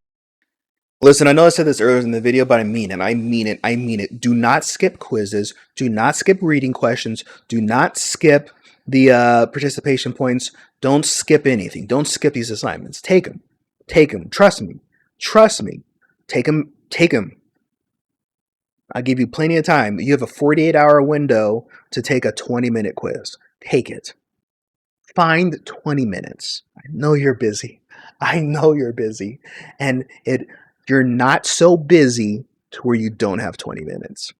Listen, I know I said this earlier in the video, but I mean it. I mean it. I mean it. Do not skip quizzes. Do not skip reading questions. Do not skip the participation points. Don't skip anything. Don't skip these assignments. Take them. Take them. Trust me. Trust me. Take them. Take them. I'll give you plenty of time. You have a 48-hour window to take a 20-minute quiz. Take it. Find 20 minutes. I know you're busy. I know you're busy. And you're not so busy to where you don't have 20 minutes.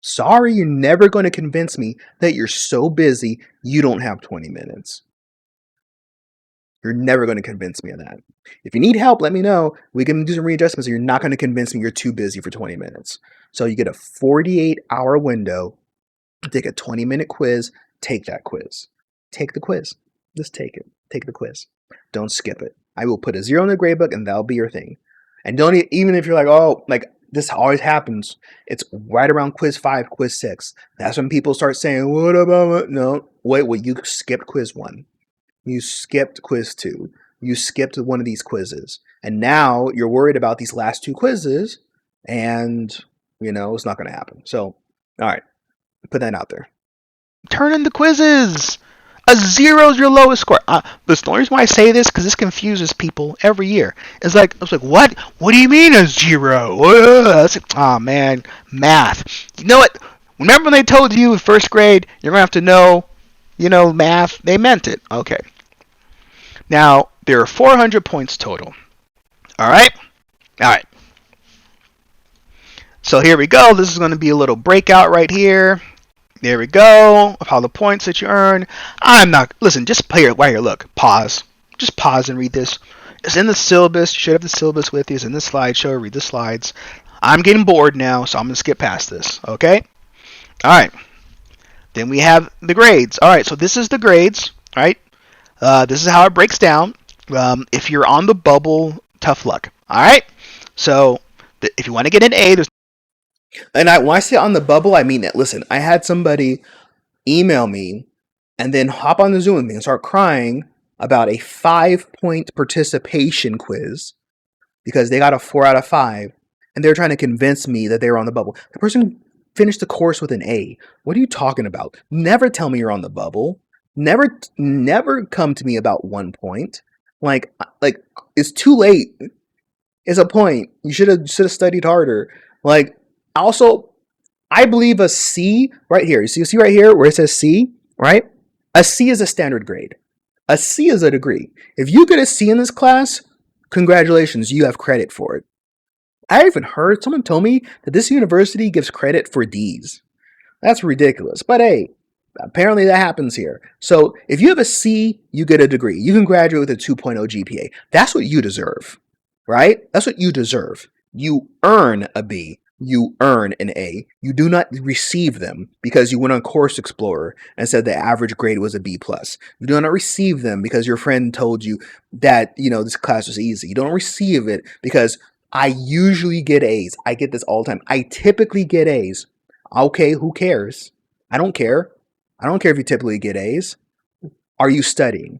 Sorry, you're never going to convince me that you're so busy you don't have 20 minutes. You're never going to convince me of that. If you need help, let me know. We can do some readjustments. You're not going to convince me you're too busy for 20 minutes. So you get a 48-hour window to take a 20-minute quiz. Take that quiz. Take the quiz. Just take it. Take the quiz. Don't skip it. I will put a 0 in the grade book, and that'll be your thing. And don't even if you're like, oh, like this always happens. It's right around quiz 5, quiz 6. That's when people start saying, what about it? No, wait, well, you skipped quiz 1. You skipped quiz 2. You skipped one of these quizzes. And now you're worried about these last 2 quizzes, and, it's not going to happen. So, all right, put that out there. Turn in the quizzes. A 0 is your lowest score. Listen, the only reason why I say this because this confuses people every year. It's like, I was like, what? What do you mean a 0? Oh man, math. You know what? Remember when they told you in first grade you're gonna have to know, math? They meant it. Okay. Now there are 400 points total. All right. So here we go. This is going to be a little breakout right here. There we go, of all the points that you earn. Listen, just play it right here. Look, pause. Just pause and read this. It's in the syllabus. You should have the syllabus with you. It's in the slideshow. Read the slides. I'm getting bored now, so I'm going to skip past this, okay? All right. Then we have the grades. All right, so this is the grades, all right? This is how it breaks down. If you're on the bubble, tough luck, all right? So if you want to get an A, there's... And when I say on the bubble, I mean it. Listen, I had somebody email me and then hop on the Zoom with me and start crying about a 5-point participation quiz because they got a 4 out of 5, and they're trying to convince me that they were on the bubble. The person finished the course with an A. What are you talking about? Never tell me you're on the bubble. Never come to me about 1 point. Like it's too late. It's a point. You should have studied harder. Like, also, I believe a C right here. You see right here where it says C, right? A C is a standard grade. A C is a degree. If you get a C in this class, congratulations, you have credit for it. I even heard someone told me that this university gives credit for D's. That's ridiculous. But hey, apparently that happens here. So if you have a C, you get a degree. You can graduate with a 2.0 GPA. That's what you deserve, right? That's what you deserve. You earn a B. You earn an A. You do not receive them because you went on Course Explorer and said the average grade was a B+. You do not receive them because your friend told you that, this class was easy. You don't receive it because I usually get A's. I get this all the time. I typically get A's. Okay, who cares? I don't care. I don't care if you typically get A's. Are you studying?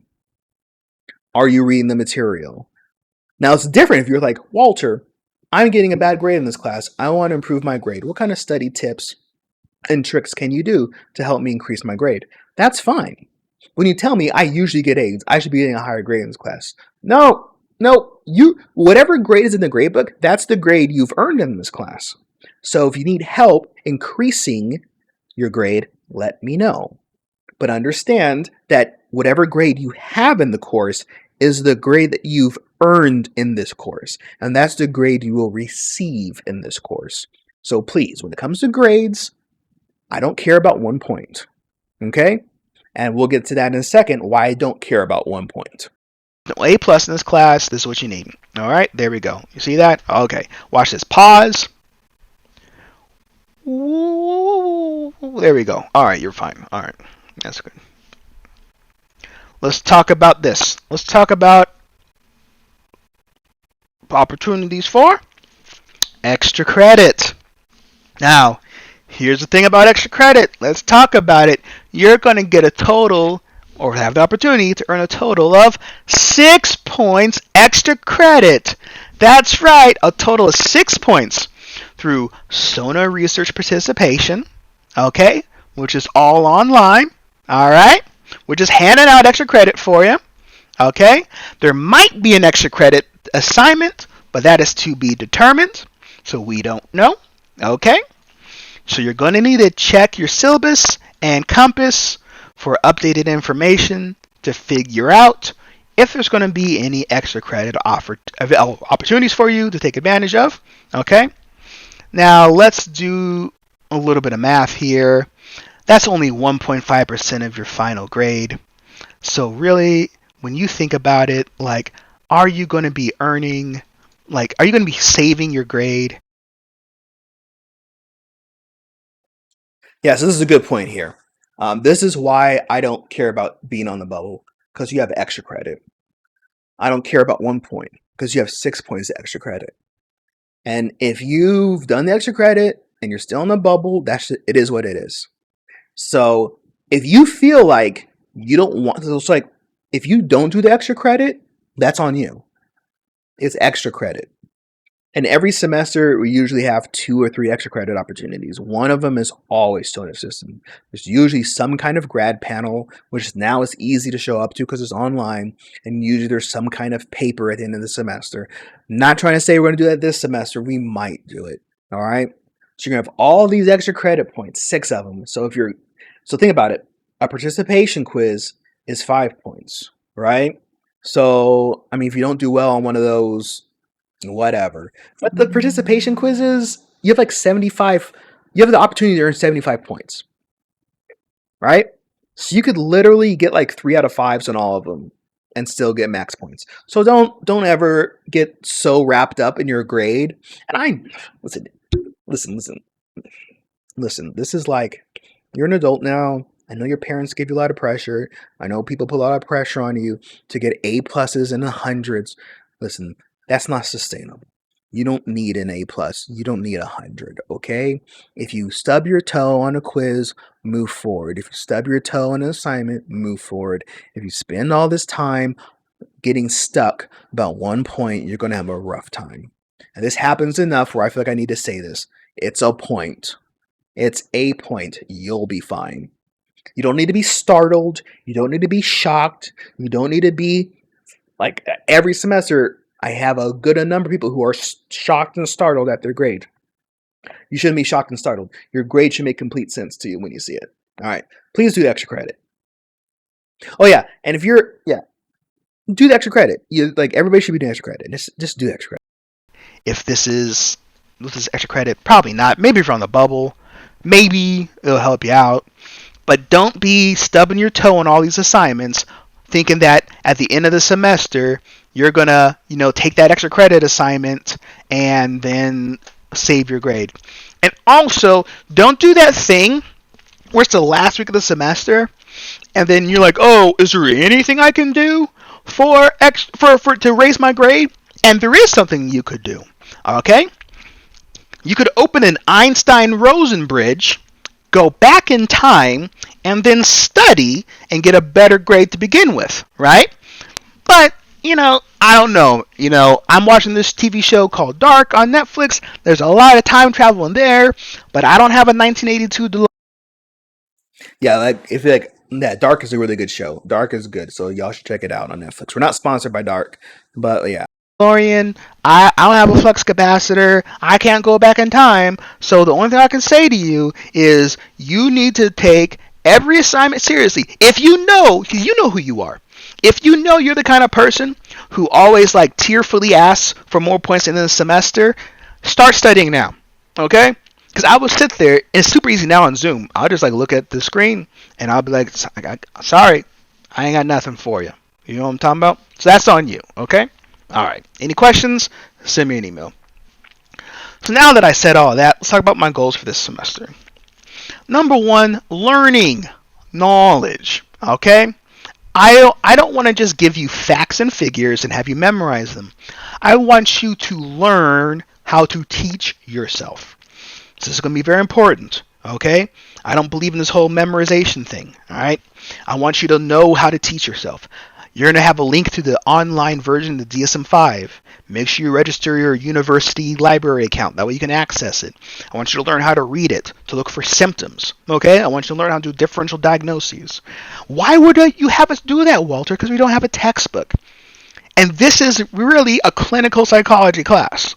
Are you reading the material? Now, it's different if you're like, Walter, I'm getting a bad grade in this class. I want to improve my grade. What kind of study tips and tricks can you do to help me increase my grade? That's fine. When you tell me I usually get A's, I should be getting a higher grade in this class. No, whatever grade is in the grade book, that's the grade you've earned in this class. So if you need help increasing your grade, let me know. But understand that whatever grade you have in the course is the grade that you've earned in this course. And that's the grade you will receive in this course. So please, when it comes to grades, I don't care about 1 point. Okay? And we'll get to that in a second, why I don't care about 1 point. No A plus in this class, this is what you need. All right, there we go. You see that? Okay, watch this. Pause. Ooh, there we go. All right, you're fine. All right, that's good. Let's talk about this. Let's talk about opportunities for extra credit. Now, here's the thing about extra credit. Let's talk about it. You're going to get a total, or have the opportunity to earn a total of 6 points extra credit. That's right, a total of 6 points through SONA research participation, okay, which is all online, all right? We're just handing out extra credit for you, okay? There might be an extra credit assignment, but that is to be determined, so we don't know, okay? So you're going to need to check your syllabus and compass for updated information to figure out if there's going to be any extra credit opportunities for you to take advantage of, okay? Now let's do a little bit of math here. That's only 1.5% of your final grade. So really, when you think about it, like, are you going to be earning, like, are you going to be saving your grade? Yes, this is a good point here. This is why I don't care about being on the bubble, because you have extra credit. I don't care about 1 point, because you have 6 points of extra credit. And if you've done the extra credit and you're still in the bubble, it is what it is. So if you feel like you don't want to, it's like, if you don't do the extra credit, that's on you. It's extra credit. And every semester, we usually have 2 or 3 extra credit opportunities. One of them is always SONA system. There's usually some kind of grad panel, which now is easy to show up to because it's online. And usually there's some kind of paper at the end of the semester. Not trying to say we're going to do that this semester. We might do it. All right. So you're going to have all these extra credit points, 6 of them. So think about it. A participation quiz is 5 points, right? So, I mean, if you don't do well on one of those, whatever. But the participation quizzes, you have like 75, you have the opportunity to earn 75 points. Right? So you could literally get like 3 out of 5s on all of them and still get max points. So don't ever get so wrapped up in your grade. And listen, this is like, you're an adult now. I know your parents give you a lot of pressure. I know people put a lot of pressure on you to get A pluses in the hundreds. Listen, that's not sustainable. You don't need an A plus. You don't need 100, okay? If you stub your toe on a quiz, move forward. If you stub your toe on an assignment, move forward. If you spend all this time getting stuck about 1 point, you're going to have a rough time. And this happens enough where I feel like I need to say this. It's a point. It's a point. You'll be fine. You don't need to be startled. You don't need to be shocked. You don't need to be like every semester. I have a good number of people who are shocked and startled at their grade. You shouldn't be shocked and startled. Your grade should make complete sense to you when you see it. All right. Please do the extra credit. Oh, yeah. And if you're, do the extra credit. Everybody should be doing extra credit. Just do the extra credit. If this is extra credit, probably not. Maybe if you're on the bubble, maybe it'll help you out. But don't be stubbing your toe on all these assignments thinking that at the end of the semester, you're going to, take that extra credit assignment and then save your grade. And also, don't do that thing where it's the last week of the semester and then you're like, oh, is there anything I can do to raise my grade? And there is something you could do. Okay? You could open an Einstein-Rosen bridge, go back in time, and then study and get a better grade to begin with, right? But, I don't know. I'm watching this TV show called Dark on Netflix. There's a lot of time travel in there, but I don't have a 1982 DeLorean. Yeah, Dark is a really good show. Dark is good, so y'all should check it out on Netflix. We're not sponsored by Dark, but yeah. I don't have a flux capacitor. I can't go back in time. So the only thing I can say to you is you need to take every assignment seriously. If you know who you are. If you know you're the kind of person who always tearfully asks for more points in the semester, start studying now. Okay? Because I will sit there, and it's super easy now on Zoom. I'll just look at the screen and I'll be like, sorry, I ain't got nothing for you. You know what I'm talking about? So that's on you, okay? All right. Any questions? Send me an email. So now that I said all that, let's talk about my goals for this semester. Number 1, learning knowledge. Okay? I don't want to just give you facts and figures and have you memorize them. I want you to learn how to teach yourself. So this is going to be very important. Okay? I don't believe in this whole memorization thing. All right? I want you to know how to teach yourself. You're going to have a link to the online version of the DSM-5. Make sure you register your university library account. That way you can access it. I want you to learn how to read it, to look for symptoms. Okay? I want you to learn how to do differential diagnoses. Why would you have us do that, Walter? Because we don't have a textbook. And this is really a clinical psychology class.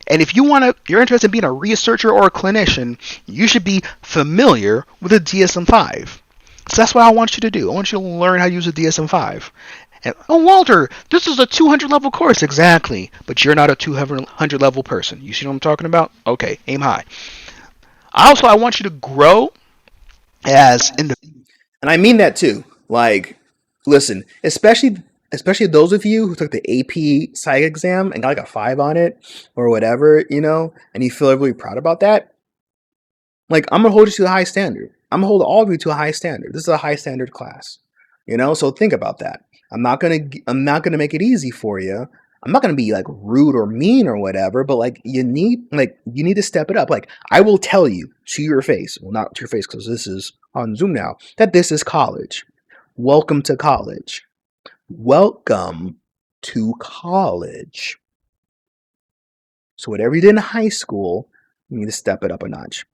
And if you're interested in being a researcher or a clinician, you should be familiar with the DSM-5. So that's what I want you to do. I want you to learn how to use the DSM-5. And, Walter, this is a 200 level course. Exactly. But you're not a 200 level person. You see what I'm talking about? Okay, aim high. Also, I want you to grow as individuals. And I mean that too. Listen, especially those of you who took the AP Psych exam and got a 5 on it or whatever, and you feel really proud about that. I'm going to hold you to a high standard. I'm going to hold all of you to a high standard. This is a high standard class. So think about that. I'm not going to make it easy for you. I'm not going to be rude or mean or whatever, but you need to step it up. I will tell you to your face, well, not to your face because this is on Zoom now, that this is college. Welcome to college. Welcome to college. So whatever you did in high school, you need to step it up a notch.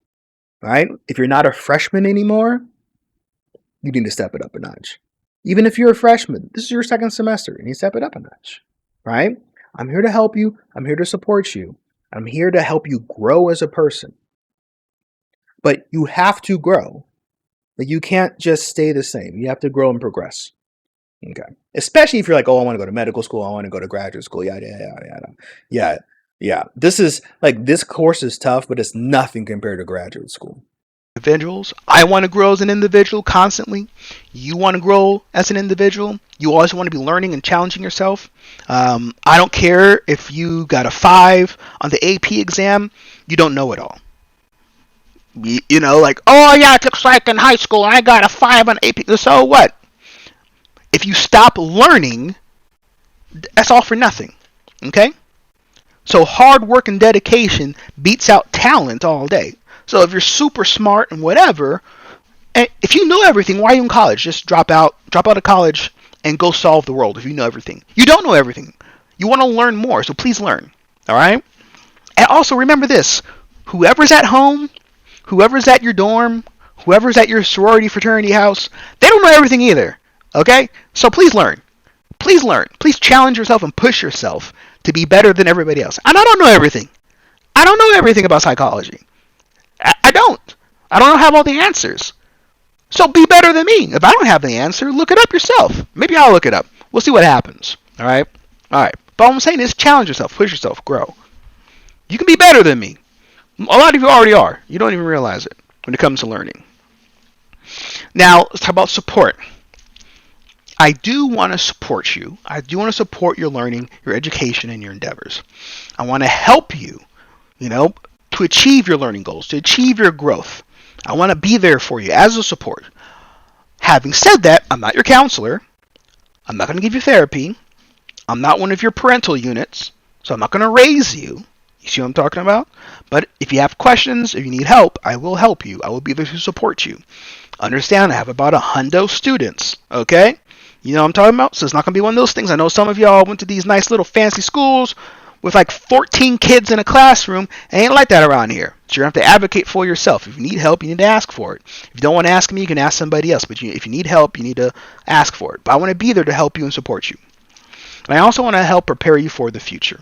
All right? If you're not a freshman anymore, you need to step it up a notch. Even if you're a freshman, this is your second semester, and you step it up a notch. Right? I'm here to help you. I'm here to support you. I'm here to help you grow as a person. But you have to grow. You can't just stay the same. You have to grow and progress. Okay. Especially if you're I want to go to medical school, I want to go to graduate school, Yeah. This course is tough, but it's nothing compared to graduate school. Individuals. I want to grow as an individual constantly. You want to grow as an individual. You always want to be learning and challenging yourself. I don't care if you got a 5 on the AP exam. You don't know it all. I took psych in high school. I got a 5 on AP. So what? If you stop learning, that's all for nothing. Okay? So hard work and dedication beats out talent all day. So if you're super smart and whatever, if you know everything, why are you in college? Just drop out of college and go solve the world if you know everything. You don't know everything. You want to learn more, so please learn. All right? And also remember this. Whoever's at home, whoever's at your dorm, whoever's at your sorority fraternity house, they don't know everything either. Okay? So please learn. Please learn. Please challenge yourself and push yourself to be better than everybody else. And I don't know everything. I don't know everything about psychology. I don't. I don't have all the answers. So be better than me. If I don't have the answer, look it up yourself. Maybe I'll look it up. We'll see what happens. All right? All right. But what I'm saying is challenge yourself, push yourself, grow. You can be better than me. A lot of you already are. You don't even realize it when it comes to learning. Now, let's talk about support. I do want to support you. I do want to support your learning, your education, and your endeavors. I want to help you, to achieve your learning goals, to achieve your growth. I want to be there for you as a support. Having said that, I'm not your counselor. I'm not going to give you therapy. I'm not one of your parental units, so I'm not going to raise you. You see what I'm talking about? But if you have questions, if you need help, I will help you. I will be there to support you. Understand, I have about 100 students, okay? You know what I'm talking about? So it's not going to be one of those things. I know some of y'all went to these nice little fancy schools with like 14 kids in a classroom. It ain't like that around here. So you're going to have to advocate for yourself. If you need help, you need to ask for it. If you don't want to ask me, you can ask somebody else. But if you need help, you need to ask for it. But I want to be there to help you and support you. And I also want to help prepare you for the future.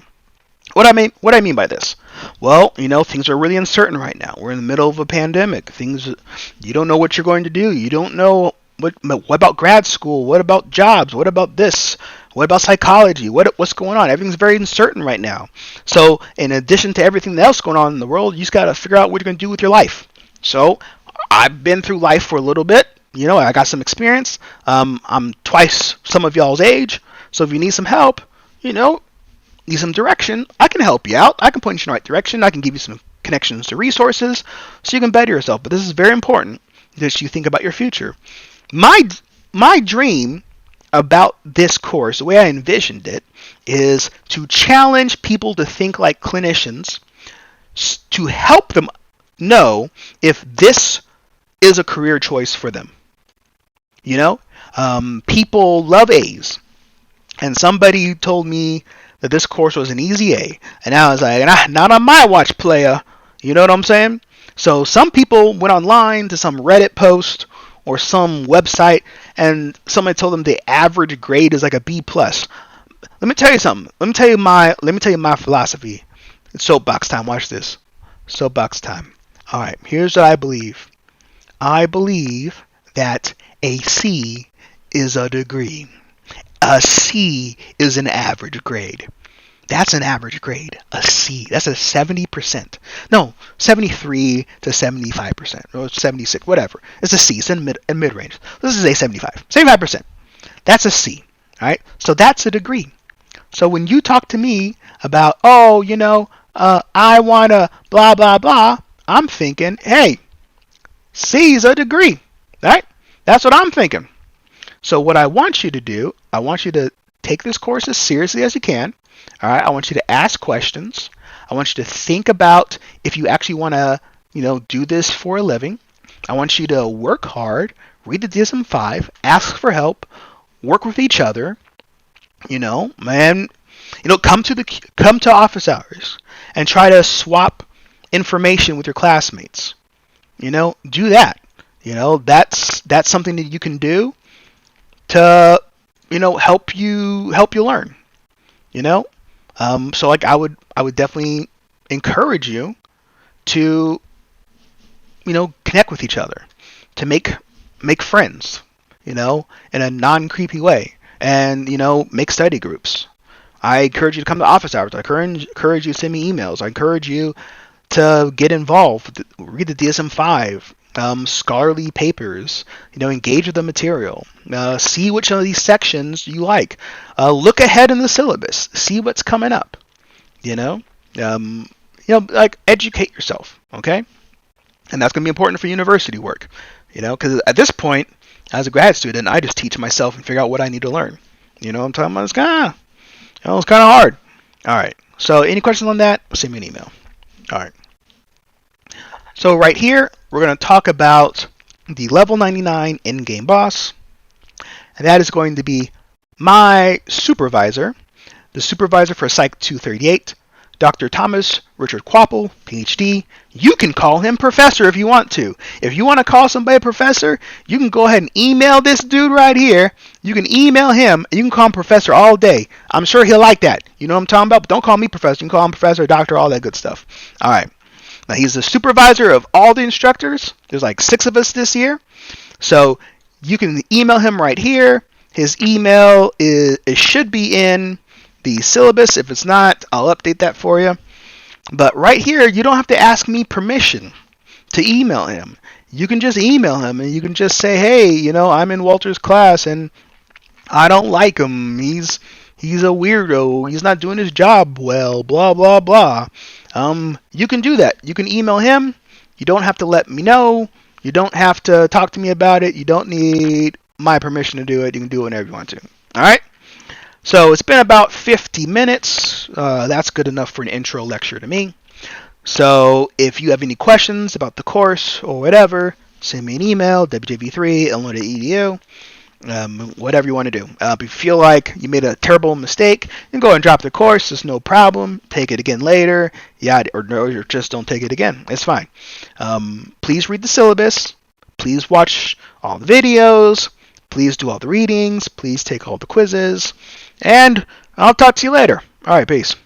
What I mean by this? Well, things are really uncertain right now. We're in the middle of a pandemic. You don't know what you're going to do. You don't know what about grad school? What about jobs? What about this? What about psychology? What's going on? Everything's very uncertain right now. So, in addition to everything else going on in the world, you just got to figure out what you're going to do with your life. So, I've been through life for a little bit. I got some experience. I'm twice some of y'all's age. So, if you need some help, need some direction, I can help you out. I can point you in the right direction. I can give you some connections to resources so you can better yourself. But this is very important that you think about your future. My dream about this course, the way I envisioned it, is to challenge people to think like clinicians, to help them know if this is a career choice for them. People love A's. And somebody told me that this course was an easy A. And I was like, not on my watch, player. You know what I'm saying? So some people went online to some Reddit post or some website, and somebody told them the average grade is like a B+. Let me tell you something. Let me tell you my philosophy. It's soapbox time. Watch this. Soapbox time. All right, here's what I believe. I believe that a C is a degree. A C is an average grade. That's an average grade. A C. That's a 70%. No, 73 to 75%. Or 76, whatever. It's a C. It's in mid-range. This is a 75. 75%. That's a C. All right? So that's a degree. So when you talk to me about, I want to blah, blah, blah, I'm thinking, hey, C is a degree. All right? That's what I'm thinking. So what I want you to do, I want you to take this course as seriously as you can. All right. I want you to ask questions. I want you to think about if you actually want to, do this for a living. I want you to work hard, read the DSM-5, ask for help, work with each other. Come to office hours and try to swap information with your classmates. Do that. That's something that you can do to help you learn. So like I would definitely encourage you to connect with each other, to make friends, in a non-creepy way, and make study groups. I encourage you to come to office hours. I encourage you to send me emails. I encourage you to get involved, read the DSM-5, scholarly papers, engage with the material, see which of these sections you like, look ahead in the syllabus, see what's coming up, like educate yourself, okay? And that's going to be important for university work, because at this point, as a grad student, I just teach myself and figure out what I need to learn. You know what I'm talking about? It's kind of hard. All right. So any questions on that? Send me an email. All right. So right here, we're going to talk about the level 99 in-game boss. And that is going to be my supervisor, the supervisor for Psych 238, Dr. Thomas Richard Quapple, PhD. You can call him Professor if you want to. If you want to call somebody Professor, you can go ahead and email this dude right here. You can email him, and you can call him Professor all day. I'm sure he'll like that. You know what I'm talking about? But don't call me Professor. You can call him Professor, Doctor, all that good stuff. All right. Now, he's the supervisor of all the instructors. There's like 6 of us this year. So you can email him right here. His email it should be in the syllabus. If it's not, I'll update that for you. But right here, you don't have to ask me permission to email him. You can just email him, and you can just say, hey, I'm in Walter's class, and I don't like him. He's a weirdo. He's not doing his job well, blah, blah, blah. You can do that. You can email him. You don't have to let me know. You don't have to talk to me about it. You don't need my permission to do it. You can do it whenever you want to. All right? So it's been about 50 minutes. That's good enough for an intro lecture to me. So if you have any questions about the course or whatever, send me an email, wjv3@illinois.edu. Whatever you want to do. If you feel like you made a terrible mistake, then go and drop the course. There's no problem. Take it again later. Or just don't take it again. It's fine. Please read the syllabus. Please watch all the videos. Please do all the readings. Please take all the quizzes. And I'll talk to you later. All right, peace.